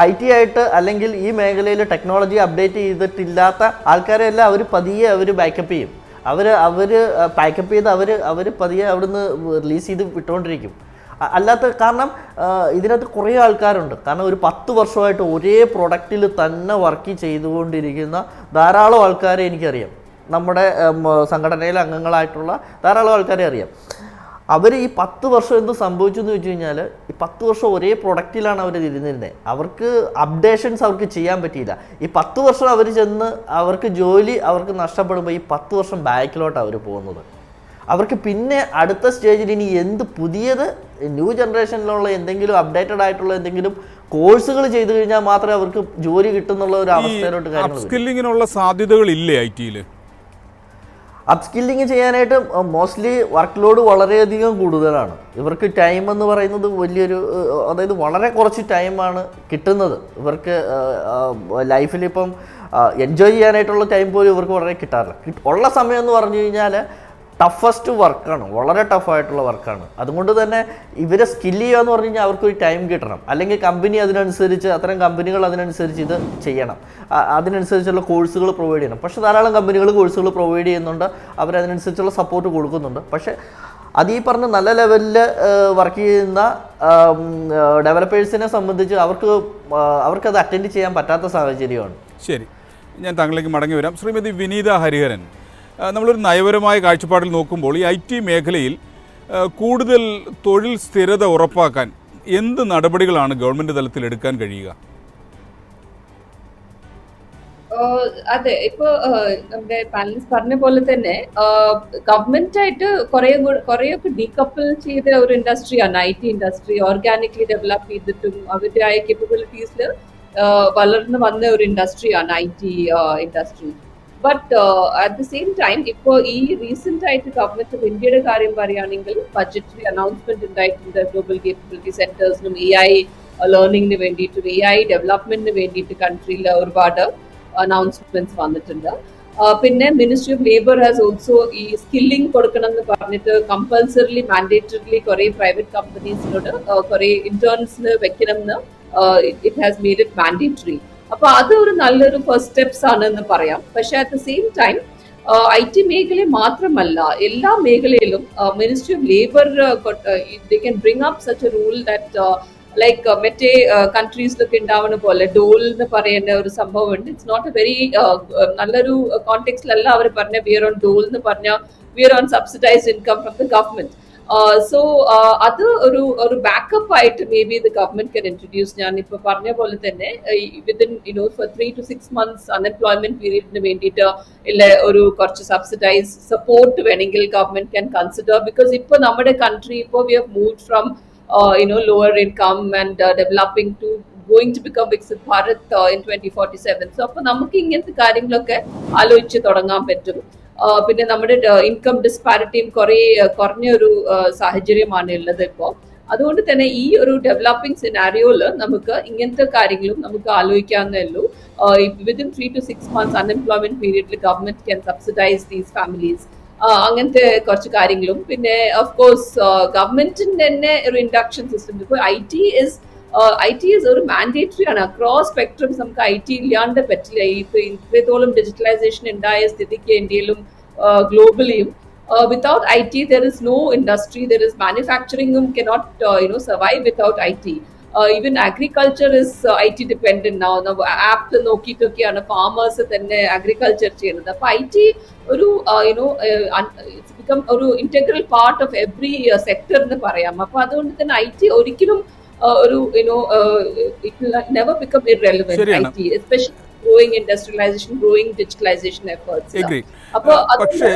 IT ആയിട്ട് അല്ലെങ്കിൽ ഈ മേഖലയിൽ ടെക്നോളജി അപ്ഡേറ്റ് ചെയ്തിട്ടില്ലാത്ത ആൾക്കാരെല്ലാം അവർ ബാക്കപ്പ് ചെയ്യും. പാക്കപ്പ് ചെയ്ത് അവർ പതിയെ അവിടുന്ന് റിലീസ് ചെയ്ത് വിട്ടുകൊണ്ടിരിക്കും. അല്ലാത്ത കാരണം ഇതിനകത്ത് കുറേ ആൾക്കാരുണ്ട്. കാരണം ഒരു 10 വർഷമായിട്ട് ഒരേ പ്രൊഡക്റ്റിൽ തന്നെ വർക്ക് ചെയ്തുകൊണ്ടിരിക്കുന്ന ധാരാളം ആൾക്കാരെ എനിക്കറിയാം. നമ്മുടെ സംഘടനയിലെ അംഗങ്ങളായിട്ടുള്ള ധാരാളം ആൾക്കാരെ അറിയാം. അവർ ഈ 10 വർഷം എന്ത് സംഭവിച്ചു എന്ന് വെച്ച് കഴിഞ്ഞാൽ ഈ 10 വർഷം ഒരേ പ്രൊഡക്റ്റിലാണ് അവർ ഇരുന്നിരുന്നത്. അവർക്ക് അപ്ഡേഷൻസ് അവർക്ക് ചെയ്യാൻ പറ്റിയില്ല. ഈ 10 വർഷം അവർ ചെന്ന് അവർക്ക് ജോലി നഷ്ടപ്പെടുമ്പോൾ ഈ 10 വർഷം ബാക്കിലോട്ടാണ് അവർ പോകുന്നത്. അവർക്ക് പിന്നെ അടുത്ത സ്റ്റേജിൽ ഇനി എന്ത് പുതിയത് ന്യൂ ജനറേഷനിലുള്ള എന്തെങ്കിലും അപ്ഡേറ്റഡ് ആയിട്ടുള്ള എന്തെങ്കിലും കോഴ്സുകൾ ചെയ്തു കഴിഞ്ഞാൽ മാത്രമേ അവർക്ക് ജോലി കിട്ടുന്നുള്ള ഒരു അവസ്ഥയിലോട്ട് കാര്യങ്ങൾ. സാധ്യതകളില്ലേ IT-യിൽ? അപ്സ്കില്ലിങ് ചെയ്യാനായിട്ട് മോസ്റ്റ്ലി വർക്ക് ലോഡ് വളരെയധികം കൂടുതലാണ്. ഇവർക്ക് ടൈം എന്ന് പറയുന്നത് അതായത് വളരെ കുറച്ച് ടൈമാണ് കിട്ടുന്നത്. ഇവർക്ക് ലൈഫിലിപ്പം എൻജോയ് ചെയ്യാനായിട്ടുള്ള ടൈം പോലും ഇവർക്ക് വളരെ കിട്ടാറില്ല. ഉള്ള സമയം എന്ന് പറഞ്ഞു കഴിഞ്ഞാൽ ടഫസ്റ്റ് വർക്കാണ്, വളരെ ടഫായിട്ടുള്ള വർക്കാണ്. അതുകൊണ്ട് തന്നെ ഇവരെ സ്കില്ല് ചെയ്യുക എന്ന് പറഞ്ഞു കഴിഞ്ഞാൽ അവർക്കൊരു ടൈം കിട്ടണം. അല്ലെങ്കിൽ കമ്പനി അതിനനുസരിച്ച് അത്തരം കമ്പനികൾ അതിനനുസരിച്ച് ഇത് ചെയ്യണം, അതിനനുസരിച്ചുള്ള കോഴ്സുകൾ പ്രൊവൈഡ് ചെയ്യണം. പക്ഷേ ധാരാളം കമ്പനികൾ കോഴ്സുകൾ പ്രൊവൈഡ് ചെയ്യുന്നുണ്ട്, അവരതിനനുസരിച്ചുള്ള സപ്പോർട്ട് കൊടുക്കുന്നുണ്ട്. പക്ഷേ അത് ഈ പറഞ്ഞ നല്ല ലെവലിൽ വർക്ക് ചെയ്യുന്ന ഡെവലപ്പേഴ്സിനെ സംബന്ധിച്ച് അവർക്കത് അറ്റൻഡ് ചെയ്യാൻ പറ്റാത്ത സാഹചര്യമാണ്. ശരി, ഞാൻ താങ്കളിലേക്ക് മടങ്ങി വരാം. ശ്രീമതി വിനീത ഹരിഹരൻ, നമ്മളൊരു നയപരമായ കാഴ്ചപ്പാടിൽ നോക്കുമ്പോൾ ഈ IT മേഖലയിൽ കൂടുതൽ തൊഴിൽ സ്ഥിരത ഉറപ്പാക്കാൻ എന്ത് നടപടികളാണ് ഗവൺമെൻറ് തലത്തിൽ എടുക്കാൻ കഴിയുക? അതെ, ഇപ്പൊ നമ്മുടെ പാനലിസ്റ്റ് പറഞ്ഞ പോലെ തന്നെ ഗവൺമെന്റ് ആയിട്ട് കുറെയൊക്കെ ഡീകപ്പിൾ ചെയ്ത ഒരു ഇൻഡസ്ട്രിയാണ് IT ഇൻഡസ്ട്രി. ഓർഗാനിക്കലി ഡെവലപ്പ് ചെയ്തിട്ടും അവരുടെയായ കേപ്പബിലിറ്റീസിൽ വളർന്നു വന്ന ഒരു ഇൻഡസ്ട്രിയാണ് IT industry. But at the same time ഇപ്പോൾ ഈ റീസെന്റ് ആയിട്ട് ഗവൺമെന്റ് ഓഫ് ഇന്ത്യയുടെ കാര്യം പറയുകയാണെങ്കിൽ ബഡ്ജറ്ററി അനൗൺസ്മെന്റ് ഉണ്ടായിട്ടുണ്ട്. ഗ്ലോബൽ കേപ്പബിലിറ്റി സെന്റേഴ്സിനും AI ലേണിംഗിന് വേണ്ടിയിട്ടും AI ഡെവലപ്മെന്റിന് വേണ്ടിയിട്ട് കൺട്രിയിൽ ഒരുപാട് അനൗൺസ്മെന്റ്സ് വന്നിട്ടുണ്ട്. പിന്നെ ministry of labour has also ഈ സ്കില്ലിംഗ് കൊടുക്കണം എന്ന് പറഞ്ഞിട്ട് കമ്പൽസറിലി മാൻഡേറ്ററിലി കുറെ പ്രൈവറ്റ് കമ്പനീസിനോട് കുറെ ഇന്റേൺസിന് വെക്കണം എന്ന് it has made it mandatory. അപ്പൊ അത് ഒരു നല്ലൊരു ഫസ്റ്റ് സ്റ്റെപ്സ് ആണ് എന്ന് പറയാം. പക്ഷെ at the same time IT മേഖല മാത്രമല്ല, എല്ലാ മേഖലയിലും ministry of labour they can bring up such A rule that like മറ്റേ കൺട്രീസിലൊക്കെ ഉണ്ടാവുന്ന പോലെ ഡോൾ എന്ന് പറയുന്ന ഒരു സംഭവം ഉണ്ട്. ഇറ്റ്സ് നോട്ട് എ വെരി നല്ലൊരു കോണ്ടെക്സ്റ്റിലല്ല അവർ പറഞ്ഞ വിയർ ഓൺ ഡോൾ എന്ന് പറഞ്ഞ we're on subsidized income from the government. So അത് ഒരു ബാക്കപ്പ് ആയിട്ട് may be the government can introduce. ഞാൻ ഇപ്പൊ പറഞ്ഞ പോലെ തന്നെ within four 3 to 6 months unemployment പീരീഡിന് വേണ്ടിയിട്ട് ഇല്ല ഒരു കുറച്ച് സബ്സിഡൈസ് സപ്പോർട്ട് വേണമെങ്കിൽ ഗവൺമെന്റ് ക്യാൻ കൺസിഡർ. ബിക്കോസ് ഇപ്പൊ നമ്മുടെ കൺട്രി ഇപ്പോൾ we have moved from lower income and developing to going to become Viksit Bharat in 2047. So അപ്പോൾ നമുക്ക് ഇങ്ങനത്തെ കാര്യങ്ങളൊക്കെ ആലോചിച്ച് തുടങ്ങാൻ പറ്റും. പിന്നെ നമ്മുടെ ഇൻകം ഡിസ്പാരിറ്റിയും കുറഞ്ഞൊരു സാഹചര്യമാണ് ഉള്ളത് ഇപ്പോൾ. അതുകൊണ്ട് തന്നെ ഈ ഒരു ഡെവലപ്പിംഗ് സിനാരിയോയില് നമുക്ക് ഇങ്ങനത്തെ കാര്യങ്ങളും നമുക്ക് ആലോചിക്കാവുന്നേ ഉള്ളൂ. വിത്തിൻ 3 to 6 months അൺഎംപ്ലോയ്മെന്റ് പീരീഡിൽ government can subsidise these families. അങ്ങനത്തെ കുറച്ച് കാര്യങ്ങളും പിന്നെ ഓഫ് കോഴ്സ് ഗവൺമെന്റിന്റെ തന്നെ ഒരു ഇൻഡക്ഷൻ സിസ്റ്റം. ഇപ്പോൾ IT ഈസ് ഒരു മാൻഡേറ്ററി ആണ് അക്രോസ് സ്പെക്ട്രംസ്. നമുക്ക് IT ഇല്ലാണ്ട് പറ്റില്ല. ഇത്രത്തോളം ഡിജിറ്റലൈസേഷൻ ഉണ്ടായ സ്ഥിതിക്ക് ഇന്ത്യയിലും ഗ്ലോബലിയും without IT there is no industry, there is manufacturing cannot survive without IT. Even agriculture is IT dependent now. App നോക്കിയിട്ടൊക്കെയാണ് ഫാമേഴ്സ് തന്നെ അഗ്രികൾച്ചർ ചെയ്യുന്നത്. അപ്പൊ IT ഒരു ബിക്കം ഒരു integral part of every sector എന്ന് പറയാം. അപ്പൊ അതുകൊണ്ട് തന്നെ IT ഒരിക്കലും ഒരു it never become irrelevant. IT especially growing industrialisation, growing digitalisation efforts. അപ്പോൾ പക്ഷേ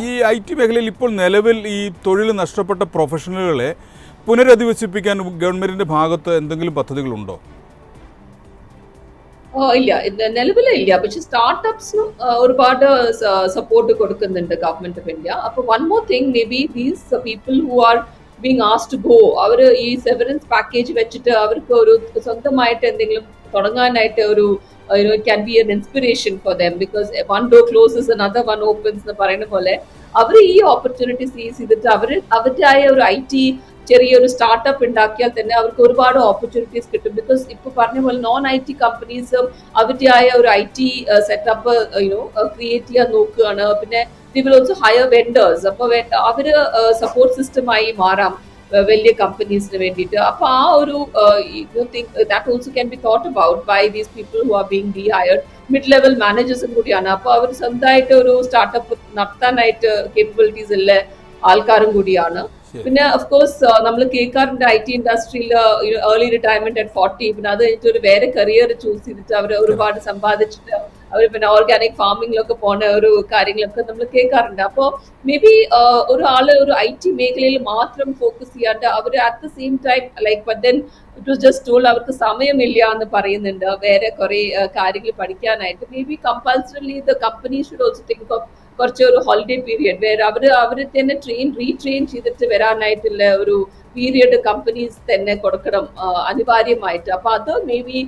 ഈ IT മേഖലയിൽ ഇപ്പോൾ നിലവിൽ ഈ തൊഴിൽ നഷ്ടപ്പെട്ട പ്രൊഫഷണലുകളെ പുനരധിവസിപ്പിക്കാൻ ഗവൺമെന്റിന്റെ ഭാഗത്ത് എന്തെങ്കിലും പദ്ധതികളുണ്ടോ? ഇല്ല, നിലവിലില്ല. പക്ഷെ സ്റ്റാർട്ടപ്സിനും ഒരുപാട് സപ്പോർട്ട് കൊടുക്കുന്നുണ്ട് ഗവൺമെന്റ് ഓഫ് ഇന്ത്യ. അപ്പൊ one more thing, may be these people who are being asked to go, അവർ ഈ സെവറൻസ് പാക്കേജ് വെച്ചിട്ട് അവർക്ക് ഒരു സ്വന്തമായിട്ട് എന്തെങ്കിലും തുടങ്ങാനായിട്ട് ഒരു it can be an inspiration for them because one door closes another one opens എന്ന് പറയുന്ന പോലെ അവർ ഈ ഓപ്പർച്യൂണിറ്റി സീസ് ചെയ്തിട്ട് അവരുടെയായ ഒരു IT ചെറിയൊരു സ്റ്റാർട്ടപ്പ് ഉണ്ടാക്കിയാൽ തന്നെ അവർക്ക് ഒരുപാട് ഓപ്പർച്യൂണിറ്റീസ് കിട്ടും. ബിക്കോസ് ഇപ്പൊ പറഞ്ഞ പോലെ non-IT കമ്പനീസും അവരുടെയായ ഒരു IT സെറ്റപ്പ് ക്രിയേറ്റ് ചെയ്യാൻ നോക്കുകയാണ്. പിന്നെ they will also hire vendors. അപ്പൊ അവര് സപ്പോർട്ട് സിസ്റ്റമായി മാറാം വലിയ കമ്പനീസിന് വേണ്ടിയിട്ട്. അപ്പൊ ആ ഒരു that also can be thought about by these people who are being rehired. Mid level മാനേജേഴ്സും കൂടിയാണ്. അപ്പൊ അവർ സ്വന്തമായിട്ട് ഒരു സ്റ്റാർട്ടപ്പ് നടത്താനായിട്ട് കേപ്പബിലിറ്റീസ് ഉള്ള ആൾക്കാരും കൂടിയാണ്. പിന്നെ ഓഫ് കോഴ്സ് നമ്മൾ കേൾക്കാറുണ്ട് IT ഇൻഡസ്ട്രിയിൽ ഏർലി റിട്ടയർമെന്റ് അറ്റ് 40, പിന്നെ അത് കഴിഞ്ഞിട്ട് ഒരു വേറെ കരിയർ ചൂസ് ചെയ്തിട്ട് അവർ ഒരുപാട് സമ്പാദിച്ചിട്ട് അവർ പിന്നെ ഓർഗാനിക് ഫാമിങ്ങിലൊക്കെ പോണ ഒരു കാര്യങ്ങളൊക്കെ നമ്മൾ കേൾക്കാറുണ്ട്. അപ്പോൾ മേ ബി ഒരാള് ഒരു IT മേഖലയിൽ മാത്രം ഫോക്കസ് ചെയ്യാണ്ട് അവർ at the same time like but then it was just told അവർക്ക് സമയമില്ല എന്ന് പറയുന്നുണ്ട് വേറെ കുറെ കാര്യങ്ങൾ പഠിക്കാനായിട്ട്. May be compulsorily the company should also think of കുറച്ചൊരു ഹോളിഡേ പീരിയഡ് വേറെ അവർ തന്നെ റീട്രെയിൻ ചെയ്തിട്ട് വരാനായിട്ടുള്ള ഒരു പീരിയഡ് കമ്പനീസ് തന്നെ കൊടുക്കണം അനിവാര്യമായിട്ട്. അപ്പൊ അത് may be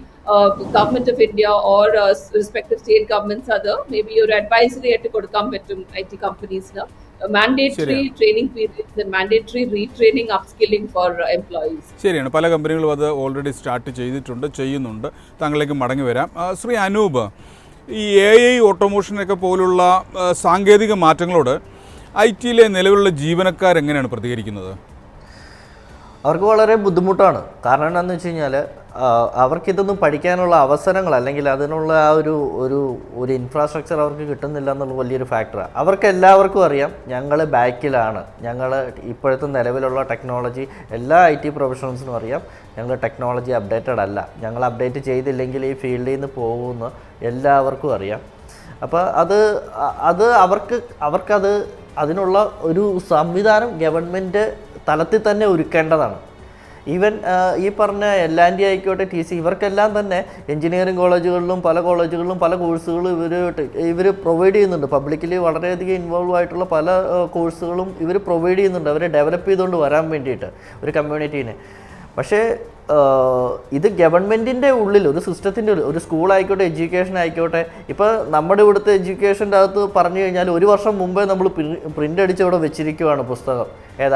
government of India or respective state governments അത് മേ ബി ഒരു അഡ്വൈസറി ആയിട്ട് കൊടുക്കാൻ പറ്റും IT കമ്പനീസിന്. Mandatory training periods, mandatory retraining, upskilling for employees. ശരിയാണ്, പല കമ്പനികളും അത് ഓൾറെഡി സ്റ്റാർട്ട് ചെയ്യുന്നുണ്ട്. താങ്കളിലേക്ക് മടങ്ങി വരാം. ശ്രീ അനൂപ്, ഈ AI ഓട്ടോമോഷനൊക്കെ പോലുള്ള സാങ്കേതിക മാറ്റങ്ങളോട് IT നിലവിലുള്ള ജീവനക്കാർ എങ്ങനെയാണ് പ്രതികരിക്കുന്നത്? അവർക്ക് വളരെ ബുദ്ധിമുട്ടാണ്. കാരണം എന്താണെന്ന് വെച്ച് കഴിഞ്ഞാൽ അവർക്കിതൊന്നും പഠിക്കാനുള്ള അവസരങ്ങൾ അല്ലെങ്കിൽ അതിനുള്ള ആ ഒരു ഇൻഫ്രാസ്ട്രക്ചർ അവർക്ക് കിട്ടുന്നില്ല എന്നുള്ള വലിയൊരു ഫാക്ടറാണ്. അവർക്ക് എല്ലാവർക്കും അറിയാം ഞങ്ങൾ ബാക്കിലാണ്, ഞങ്ങൾ ഇപ്പോഴത്തെ നിലവിലുള്ള ടെക്നോളജി എല്ലാ IT പ്രൊഫഷണൽസിനും അറിയാം ഞങ്ങൾ ടെക്നോളജി അപ്ഡേറ്റഡ് അല്ല, ഞങ്ങൾ അപ്ഡേറ്റ് ചെയ്തില്ലെങ്കിൽ ഈ ഫീൽഡിൽ നിന്ന് പോകുമെന്ന് എല്ലാവർക്കും അറിയാം. അപ്പോൾ അത് അവർക്കത് അതിനുള്ള ഒരു സംവിധാനം ഗവൺമെൻറ് തലത്തിൽ തന്നെ ഒരുക്കേണ്ടതാണ്. ഈവൻ ഈ പറഞ്ഞ L&T ആയിക്കോട്ടെ TC ഇവർക്കെല്ലാം തന്നെ എഞ്ചിനീയറിംഗ് കോളേജുകളിലും പല കോളേജുകളിലും പല കോഴ്സുകളും ഇവർ പ്രൊവൈഡ് ചെയ്യുന്നുണ്ട്. പബ്ലിക്കലി വളരെയധികം ഇൻവോൾവ് ആയിട്ടുള്ള പല കോഴ്സുകളും ഇവർ പ്രൊവൈഡ് ചെയ്യുന്നുണ്ട്, അവരെ ഡെവലപ്പ് ചെയ്തുകൊണ്ട് വരാൻ വേണ്ടിയിട്ട് ഒരു കമ്മ്യൂണിറ്റീനെ. പക്ഷേ ഇത് ഗവൺമെൻറ്റിൻ്റെ ഉള്ളിൽ ഒരു സിസ്റ്റത്തിൻ്റെ ഉള്ളിൽ ഒരു സ്കൂളായിക്കോട്ടെ എഡ്യൂക്കേഷൻ ആയിക്കോട്ടെ, ഇപ്പോൾ നമ്മുടെ ഇവിടുത്തെ എഡ്യൂക്കേഷൻ്റെ അകത്ത് പറഞ്ഞു കഴിഞ്ഞാൽ ഒരു വർഷം മുമ്പേ നമ്മൾ പ്രിൻ്റ് അടിച്ച് ഇവിടെ വെച്ചിരിക്കുകയാണ് പുസ്തകം.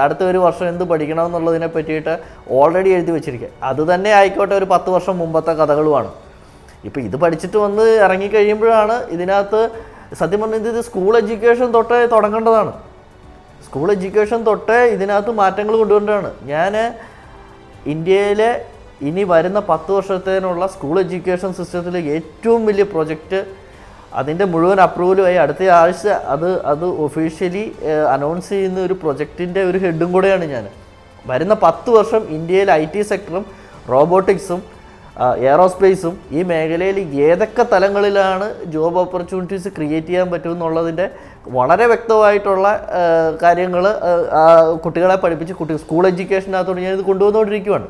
അടുത്ത ഒരു വർഷം എന്ത് പഠിക്കണം എന്നുള്ളതിനെ പറ്റിയിട്ട് ഓൾറെഡി എഴുതി വെച്ചിരിക്കുക. അത് തന്നെ ആയിക്കോട്ടെ ഒരു 10 വർഷം മുമ്പത്തെ കഥകളുമാണ്. ഇപ്പോൾ ഇത് പഠിച്ചിട്ട് വന്ന് ഇറങ്ങിക്കഴിയുമ്പോഴാണ് ഇതിനകത്ത് സത്യം പറഞ്ഞാൽ ഇത് സ്കൂൾ എഡ്യൂക്കേഷൻ തൊട്ടേ തുടങ്ങേണ്ടതാണ്. സ്കൂൾ എഡ്യൂക്കേഷൻ തൊട്ടേ ഇതിനകത്ത് മാറ്റങ്ങൾ കൊണ്ടുവരേണ്ടതാണ്. ഞാൻ ഇന്ത്യയിലെ ഇനി വരുന്ന 10 വർഷത്തേനുള്ള സ്കൂൾ എഡ്യൂക്കേഷൻ സിസ്റ്റത്തിലെ ഏറ്റവും വലിയ പ്രൊജക്റ്റ് അതിൻ്റെ മുഴുവൻ അപ്രൂവലുമായി അടുത്ത ആഴ്ച അത് ഒഫീഷ്യലി അനൗൺസ് ചെയ്യുന്ന ഒരു പ്രൊജക്റ്റിൻ്റെ ഒരു ഹെഡും കൂടെയാണ് ഞാൻ. വരുന്ന 10 വർഷം ഇന്ത്യയിൽ IT സെക്ടറും റോബോട്ടിക്സും എയറോസ്പേസും ഈ മേഖലയിൽ ഏതൊക്കെ തലങ്ങളിലാണ് ജോബ് ഓപ്പർച്യൂണിറ്റീസ് ക്രിയേറ്റ് ചെയ്യാൻ പറ്റുമെന്നുള്ളതിൻ്റെ വളരെ വ്യക്തമായിട്ടുള്ള കാര്യങ്ങൾ കുട്ടികളെ പഠിപ്പിച്ച് സ്കൂൾ എഡ്യൂക്കേഷനകത്തോട് ഞാനിത് കൊണ്ടുവന്നുകൊണ്ടിരിക്കുകയാണ്.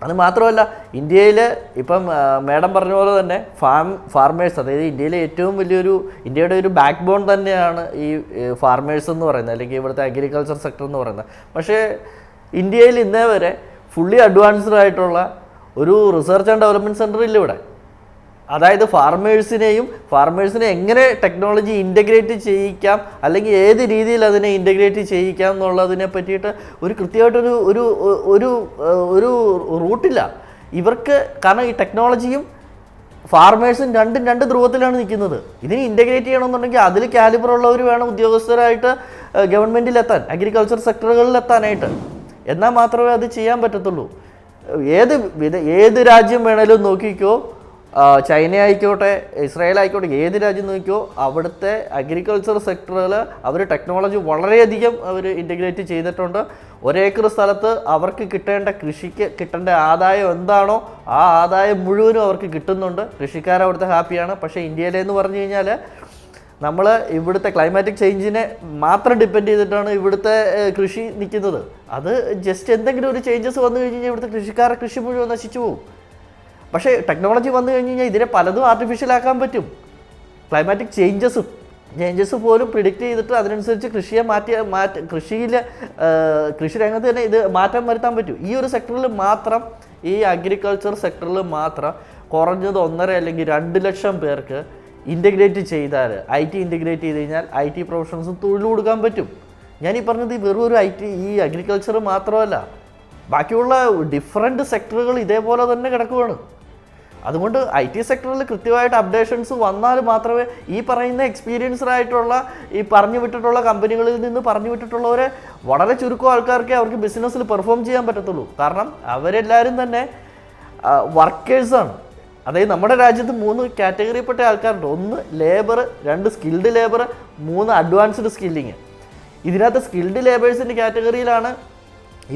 അത് മാത്രമല്ല ഇന്ത്യയിൽ ഇപ്പം മാഡം പറഞ്ഞ പോലെ തന്നെ ഫാർമേഴ്സ്, അതായത് ഇന്ത്യയുടെ ഒരു ബാക്ക് ബോൺ തന്നെയാണ് ഈ ഫാർമേഴ്സ് എന്ന് പറയുന്നത്, അല്ലെങ്കിൽ ഇവിടുത്തെ അഗ്രികൾച്ചർ സെക്ടർ എന്ന് പറയുന്നത്. പക്ഷേ ഇന്ത്യയിൽ ഇന്നേ വരെ ഫുള്ളി അഡ്വാൻസ്ഡ് ആയിട്ടുള്ള ഒരു റിസർച്ച് ആൻഡ് ഡെവലപ്മെൻറ്റ് സെൻറ്റർ ഇല്ല ഇവിടെ. അതായത് ഫാർമേഴ്സിനെ എങ്ങനെ ടെക്നോളജി ഇൻ്റഗ്രേറ്റ് ചെയ്യിക്കാം, അല്ലെങ്കിൽ ഏത് രീതിയിൽ അതിനെ ഇൻ്റഗ്രേറ്റ് ചെയ്യിക്കാം എന്നുള്ളതിനെ പറ്റിയിട്ട് ഒരു കൃത്യമായിട്ടൊരു ഒരു ഒരു ഒരു റൂട്ടില്ല ഇവർക്ക്. കാരണം ഈ ടെക്നോളജിയും ഫാർമേഴ്സും രണ്ട് ധ്രുവത്തിലാണ് നിൽക്കുന്നത്. ഇതിനെ ഇൻ്റഗ്രേറ്റ് ചെയ്യണമെന്നുണ്ടെങ്കിൽ അതിൽ കാലിബറുള്ളവർ വേണം ഉദ്യോഗസ്ഥരായിട്ട് ഗവൺമെൻറ്റിലെത്താൻ, അഗ്രികൾച്ചർ സെക്ടറുകളിലെത്താനായിട്ട്. എന്നാൽ മാത്രമേ അത് ചെയ്യാൻ പറ്റത്തുള്ളൂ. ഏത് രാജ്യം വേണേലും നോക്കിക്കോ, ചൈന ആയിക്കോട്ടെ ഇസ്രായേൽ ആയിക്കോട്ടെ, ഏത് രാജ്യം നോക്കിയോ അവിടുത്തെ അഗ്രികൾച്ചർ സെക്ടറിൽ അവർ ടെക്നോളജി വളരെയധികം അവർ ഇൻ്റഗ്രേറ്റ് ചെയ്തിട്ടുണ്ട്. ഒരേക്കർ സ്ഥലത്ത് അവർക്ക് കൃഷിക്ക് കിട്ടേണ്ട ആദായം എന്താണോ ആ ആദായം മുഴുവനും അവർക്ക് കിട്ടുന്നുണ്ട്. കൃഷിക്കാർ അവിടുത്തെ ഹാപ്പിയാണ്. പക്ഷേ ഇന്ത്യയിലെന്ന് പറഞ്ഞു കഴിഞ്ഞാൽ നമ്മൾ ഇവിടുത്തെ ക്ലൈമാറ്റിക് ചേഞ്ചിനെ മാത്രം ഡിപ്പെൻഡ് ചെയ്തിട്ടാണ് ഇവിടുത്തെ കൃഷി നിൽക്കുന്നത്. അത് ജസ്റ്റ് എന്തെങ്കിലും ഒരു ചേഞ്ചസ് വന്നു കഴിഞ്ഞ് കഴിഞ്ഞാൽ ഇവിടുത്തെ കൃഷിക്കാരുടെ കൃഷി മുഴുവൻ നശിച്ചു പോകും. പക്ഷേ ടെക്നോളജി വന്നു കഴിഞ്ഞ് കഴിഞ്ഞാൽ ഇതിനെ പലതും ആർട്ടിഫിഷ്യലാക്കാൻ പറ്റും. ക്ലൈമാറ്റിക് ചേഞ്ചസ് പോലും പ്രിഡിക്റ്റ് ചെയ്തിട്ട് അതിനനുസരിച്ച് കൃഷിയെ കൃഷി രംഗത്ത് തന്നെ ഇത് മാറ്റം വരുത്താൻ പറ്റും. ഈ ഒരു സെക്ടറിൽ മാത്രം, ഈ അഗ്രികൾച്ചർ സെക്ടറിൽ മാത്രം കുറഞ്ഞത് 1.5 അല്ലെങ്കിൽ 2 ലക്ഷം പേർക്ക് ഇൻ്റഗ്രേറ്റ് ചെയ്താൽ, IT ഇൻ്റഗ്രേറ്റ് ചെയ്ത് കഴിഞ്ഞാൽ IT പ്രൊഫഷണൽസും തൊഴിൽ കൊടുക്കാൻ പറ്റും. ഞാനീ പറഞ്ഞത് വെറും ഒരു ഈ അഗ്രികൾച്ചർ മാത്രമല്ല, ബാക്കിയുള്ള ഡിഫറെൻറ്റ് സെക്ടറുകൾ ഇതേപോലെ തന്നെ കിടക്കുകയാണ്. അതുകൊണ്ട് IT സെക്ടറിൽ കൃത്യമായിട്ട് അപ്ഡേഷൻസ് വന്നാൽ മാത്രമേ ഈ പറയുന്ന എക്സ്പീരിയൻസ്ഡ് ആയിട്ടുള്ള ഈ പറഞ്ഞു വിട്ടിട്ടുള്ള കമ്പനികളിൽ നിന്ന് പറഞ്ഞു വിട്ടിട്ടുള്ളവരെ വളരെ ചുരുക്കം ആൾക്കാർക്കേ അവർക്ക് ബിസിനസ്സിൽ പെർഫോം ചെയ്യാൻ പറ്റത്തുള്ളൂ. കാരണം അവരെല്ലാവരും തന്നെ വർക്കേഴ്സാണ്. അതായത് നമ്മുടെ രാജ്യത്ത് 3 കാറ്റഗറിപ്പെട്ട ആൾക്കാരുണ്ട്. 1 labour, 2 skilled labour, 3 advanced skilling. ഇതിനകത്ത് സ്കിൽഡ് ലേബേഴ്സിൻ്റെ കാറ്റഗറിയിലാണ്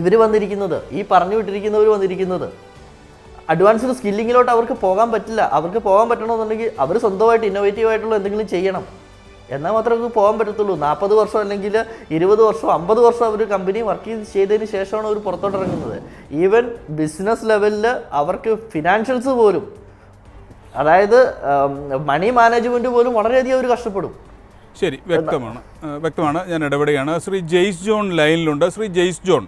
ഇവർ വന്നിരിക്കുന്നത്, ഈ പറഞ്ഞു വിട്ടിരിക്കുന്നവർ വന്നിരിക്കുന്നത്. അഡ്വാൻസ്ഡ് സ്കില്ലിങ്ങിലോട്ട് അവർക്ക് പോകാൻ പറ്റില്ല. അവർക്ക് പോകാൻ പറ്റണമെന്നുണ്ടെങ്കിൽ അവർ സ്വന്തമായിട്ട് ഇന്നോവേറ്റീവ് ആയിട്ടുള്ള എന്തെങ്കിലും ചെയ്യണം. എന്നാൽ മാത്രമേ അവർക്ക് പോകാൻ പറ്റത്തുള്ളൂ. 40 വർഷം അല്ലെങ്കിൽ 20 വർഷം 50 വർഷം അവർ കമ്പനി വർക്ക് ചെയ്തതിന് ശേഷമാണ് അവർ പുറത്തോട്ടിറങ്ങുന്നത്. ഈവൻ ബിസിനസ് ലെവലിൽ അവർക്ക് ഫിനാൻഷ്യൽസ് പോലും, അതായത് മണി മാനേജ്മെൻറ്റ് പോലും വളരെയധികം അവർ കഷ്ടപ്പെടും. ശരി, വ്യക്തമാണ്. ഞാൻ ഇടപെടുകയാണ്. ശ്രീ ജെയ്സ് ജോൺ ലൈനിലുണ്ട്. ശ്രീ ജെയ്സ് ജോൺ,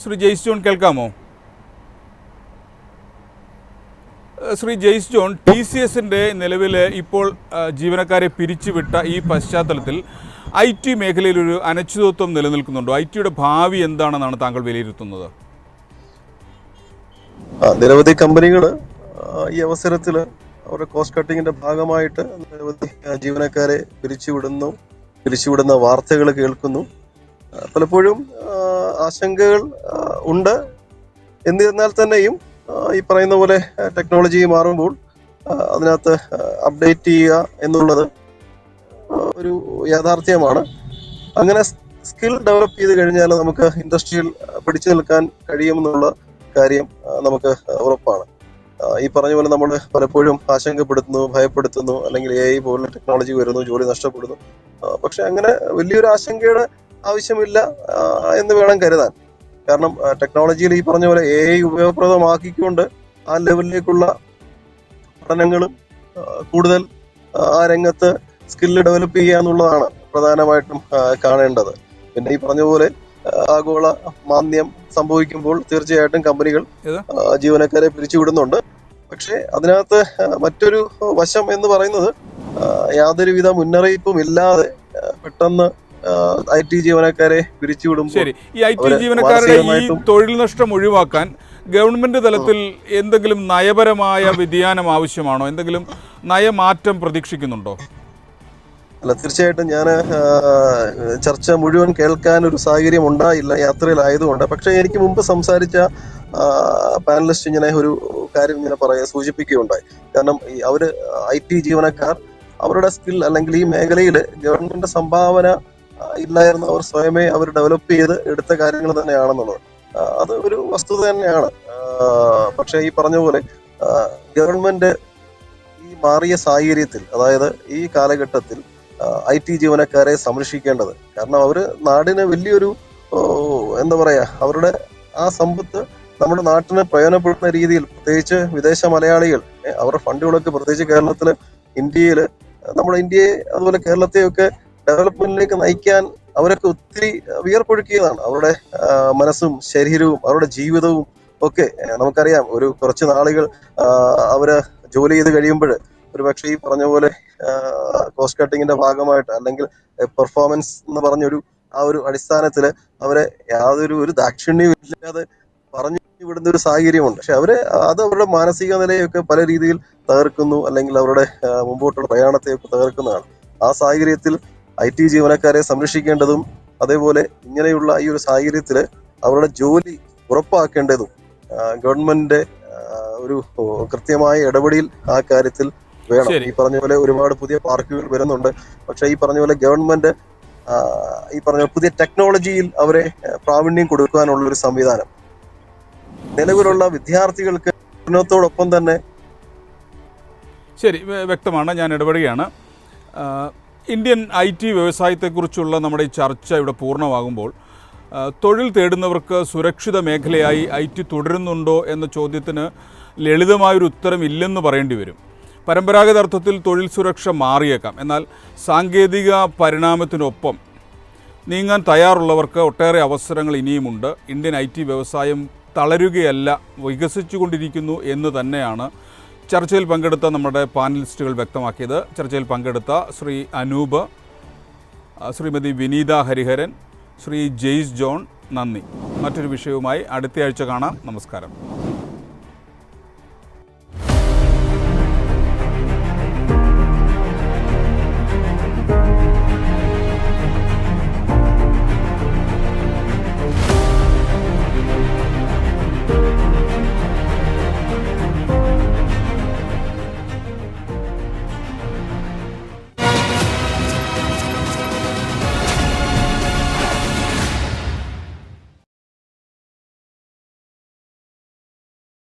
ശ്രീ ജെയ്സ് ജോൺ കേൾക്കാമോ? ശ്രീ ജെയ്സ് ജോൺ, TCSൻ്റെ നിലവിൽ ഇപ്പോൾ ജീവനക്കാരെ പിരിച്ചുവിട്ട ഈ പശ്ചാത്തലത്തിൽ IT മേഖലയിലൊരു അനിശ്ചിതത്വം നിലനിൽക്കുന്നുണ്ടോ? ITയുടെ ഭാവി എന്താണെന്നാണ് താങ്കൾ വിലയിരുത്തുന്നത്? നിരവധി കമ്പനികൾ ഈ അവസരത്തിൽ അവരുടെ കോസ്റ്റ് കട്ടിങ്ങിന്റെ ഭാഗമായിട്ട് നിരവധി ജീവനക്കാരെ പിരിച്ചുവിടുന്ന വാർത്തകൾ കേൾക്കുന്നു. പലപ്പോഴും ആശങ്കകൾ ഉണ്ട്. എന്നിരുന്നാൽ തന്നെയും ഈ പറയുന്ന പോലെ ടെക്നോളജി മാറുമ്പോൾ അതിനകത്ത് അപ്ഡേറ്റ് ചെയ്യുക എന്നുള്ളത് ഒരു യാഥാർത്ഥ്യമാണ്. അങ്ങനെ സ്കിൽ ഡെവലപ്പ് ചെയ്ത് കഴിഞ്ഞാൽ നമുക്ക് ഇൻഡസ്ട്രിയിൽ പിടിച്ചു നിൽക്കാൻ കഴിയുമെന്നുള്ള കാര്യം നമുക്ക് ഉറപ്പാണ്. ഈ പറഞ്ഞ പോലെ നമ്മൾ പലപ്പോഴും ആശങ്കപ്പെടുത്തുന്നു, ഭയപ്പെടുത്തുന്നു, അല്ലെങ്കിൽ AI പോലുള്ള ടെക്നോളജി വരുന്നു, ജോലി നഷ്ടപ്പെടുന്നു. പക്ഷെ അങ്ങനെ വലിയൊരു ആശങ്കയുടെ ആവശ്യമില്ല എന്ന് വേണം കരുതാൻ. കാരണം ടെക്നോളജിയിൽ ഈ പറഞ്ഞ പോലെ AI ഉപയോഗപ്രദമാക്കിക്കൊണ്ട് ആ ലെവലിലേക്കുള്ള പഠനങ്ങളും കൂടുതൽ ആ രംഗത്ത് സ്കില്ല് ഡെവലപ്പ് ചെയ്യുക എന്നുള്ളതാണ് പ്രധാനമായിട്ടും കാണേണ്ടത്. പിന്നെ ഈ പറഞ്ഞ പോലെ ആഗോള മാന്ദ്യം സംഭവിക്കുമ്പോൾ തീർച്ചയായിട്ടും കമ്പനികൾ ജീവനക്കാരെ പിരിച്ചുവിടുന്നുണ്ട്. പക്ഷെ അതിനകത്ത് മറ്റൊരു വശം എന്ന് പറയുന്നത് യാതൊരുവിധ മുന്നറിയിപ്പും ഇല്ലാതെ പെട്ടെന്ന് IT ജീവനക്കാരെ പിരിച്ചുവിടുമ്പോൾ ശരി, ഈ IT ജീവനക്കാരുടെ ഈ തൊഴിൽ നഷ്ടം ഒഴിവാക്കാൻ ഗവൺമെന്റ് തലത്തിൽ എന്തെങ്കിലും നയപരമായ വ്യതിയാനം ആവശ്യമാണോ? എന്തെങ്കിലും നയമാറ്റം പ്രതീക്ഷിക്കുന്നുണ്ടോ? അല്ല, തീർച്ചയായിട്ടും ഞാൻ ചർച്ച മുഴുവൻ കേൾക്കാൻ ഒരു സാഹചര്യം ഉണ്ടായില്ല യാത്രയിലായതുകൊണ്ട്. പക്ഷെ എനിക്ക് മുമ്പ് സംസാരിച്ച പാനലിസ്റ്റ് ഇങ്ങനെ ഒരു കാര്യം ഇങ്ങനെ സൂചിപ്പിക്കുകയുണ്ടായി. കാരണം ഈ അവര് IT ജീവനക്കാർ അവരുടെ സ്കിൽ അല്ലെങ്കിൽ ഈ മേഖലയിൽ ഗവൺമെന്റ് സംഭാവന ഇല്ലായിരുന്നു, അവർ സ്വയമേ അവർ ഡെവലപ്പ് ചെയ്ത് എടുത്ത കാര്യങ്ങൾ തന്നെയാണെന്നുള്ളത് അത് ഒരു വസ്തുത തന്നെയാണ്. പക്ഷെ ഈ പറഞ്ഞ പോലെ ഗവൺമെന്റ് ഈ മാറിയ സാഹചര്യത്തിൽ, അതായത് ഈ കാലഘട്ടത്തിൽ IT ജീവനക്കാരെ സംരക്ഷിക്കേണ്ടത്, കാരണം അവര് നാടിന് വലിയൊരു എന്താ പറയാ, അവരുടെ ആ സമ്പത്ത് നമ്മുടെ നാട്ടിന് പ്രയോജനപ്പെടുന്ന രീതിയിൽ, പ്രത്യേകിച്ച് വിദേശ മലയാളികൾ അവരുടെ ഫണ്ടുകളൊക്കെ പ്രത്യേകിച്ച് കേരളത്തില്, ഇന്ത്യയില്, നമ്മുടെ ഇന്ത്യയെ അതുപോലെ കേരളത്തെയൊക്കെ ഡെവലപ്മെന്റിലേക്ക് നയിക്കാൻ അവരൊക്കെ ഒത്തിരി വിയർപ്പൊഴുക്കിയതാണ്. അവരുടെ മനസ്സും ശരീരവും അവരുടെ ജീവിതവും ഒക്കെ നമുക്കറിയാം. ഒരു കുറച്ച് നാളുകൾ അവര് ജോലി ചെയ്ത് കഴിയുമ്പോൾ ഒരു പക്ഷേ ഈ പറഞ്ഞ പോലെ കോസ്റ്റ് കട്ടിങ്ങിന്റെ ഭാഗമായിട്ട് അല്ലെങ്കിൽ പെർഫോമൻസ് എന്ന് പറഞ്ഞൊരു ആ ഒരു അടിസ്ഥാനത്തില് അവരെ യാതൊരു ദാക്ഷിണ്യവും ഇല്ലാതെ പറഞ്ഞു വിടുന്ന ഒരു സാഹചര്യമുണ്ട്. പക്ഷെ അത് അവരുടെ മാനസിക നിലയൊക്കെ പല രീതിയിൽ തകർക്കുന്നു, അല്ലെങ്കിൽ അവരുടെ മുമ്പോട്ടുള്ള പ്രയാണത്തെയൊക്കെ തകർക്കുന്നതാണ്. ആ സാഹചര്യത്തിൽ IT ജീവനക്കാരെ സംരക്ഷിക്കേണ്ടതും അതേപോലെ ഇങ്ങനെയുള്ള ഈ ഒരു സാഹചര്യത്തില് അവരുടെ ജോലി ഉറപ്പാക്കേണ്ടതും ഗവൺമെന്റിന്റെ ഒരു കൃത്യമായ ഇടപെടൽ ആ കാര്യത്തിൽ വേണം. ഈ പറഞ്ഞ പോലെ ഒരുപാട് പുതിയ പാർക്കുകൾ വരുന്നുണ്ട്. പക്ഷെ ഈ പറഞ്ഞ പോലെ ഗവൺമെന്റ് ഈ പറഞ്ഞ പുതിയ ടെക്നോളജിയിൽ അവരെ പ്രാവീണ്യം കൊടുക്കാനുള്ള ഒരു സംവിധാനം നിലവിലുള്ള വിദ്യാർത്ഥികൾക്ക് പഠനത്തോടൊപ്പം തന്നെ. ശരി, വ്യക്തമാണ്. ഞാൻ ഇടപെടുകയാണ്. ഇന്ത്യൻ IT വ്യവസായത്തെക്കുറിച്ചുള്ള നമ്മുടെ ഈ ചർച്ച ഇവിടെ പൂർണ്ണമാകുമ്പോൾ തൊഴിൽ തേടുന്നവർക്ക് സുരക്ഷിത മേഖലയായി IT തുടരുന്നുണ്ടോ എന്ന ചോദ്യത്തിന് ലളിതമായൊരു ഉത്തരം ഇല്ലെന്ന് പറയേണ്ടി വരും. പരമ്പരാഗത അർത്ഥത്തിൽ തൊഴിൽ സുരക്ഷ മാറിയേക്കാം. എന്നാൽ സാങ്കേതിക പരിണാമത്തിനൊപ്പം നീങ്ങാൻ തയ്യാറുള്ളവർക്ക് ഒട്ടേറെ അവസരങ്ങൾ ഇനിയുമുണ്ട്. ഇന്ത്യൻ IT വ്യവസായം തളരുകയല്ല, വികസിച്ചുകൊണ്ടിരിക്കുന്നു എന്ന് തന്നെയാണ് ചർച്ചയിൽ പങ്കെടുത്ത നമ്മുടെ പാനലിസ്റ്റുകൾ വ്യക്തമാക്കിയത്. ചർച്ചയിൽ പങ്കെടുത്ത ശ്രീ അനൂപ്, ശ്രീമതി വിനീത ഹരിഹരൻ, ശ്രീ ജെയ്സ് ജോൺ, നന്ദി. മറ്റൊരു വിഷയവുമായി അടുത്തയാഴ്ച കാണാം. നമസ്കാരം.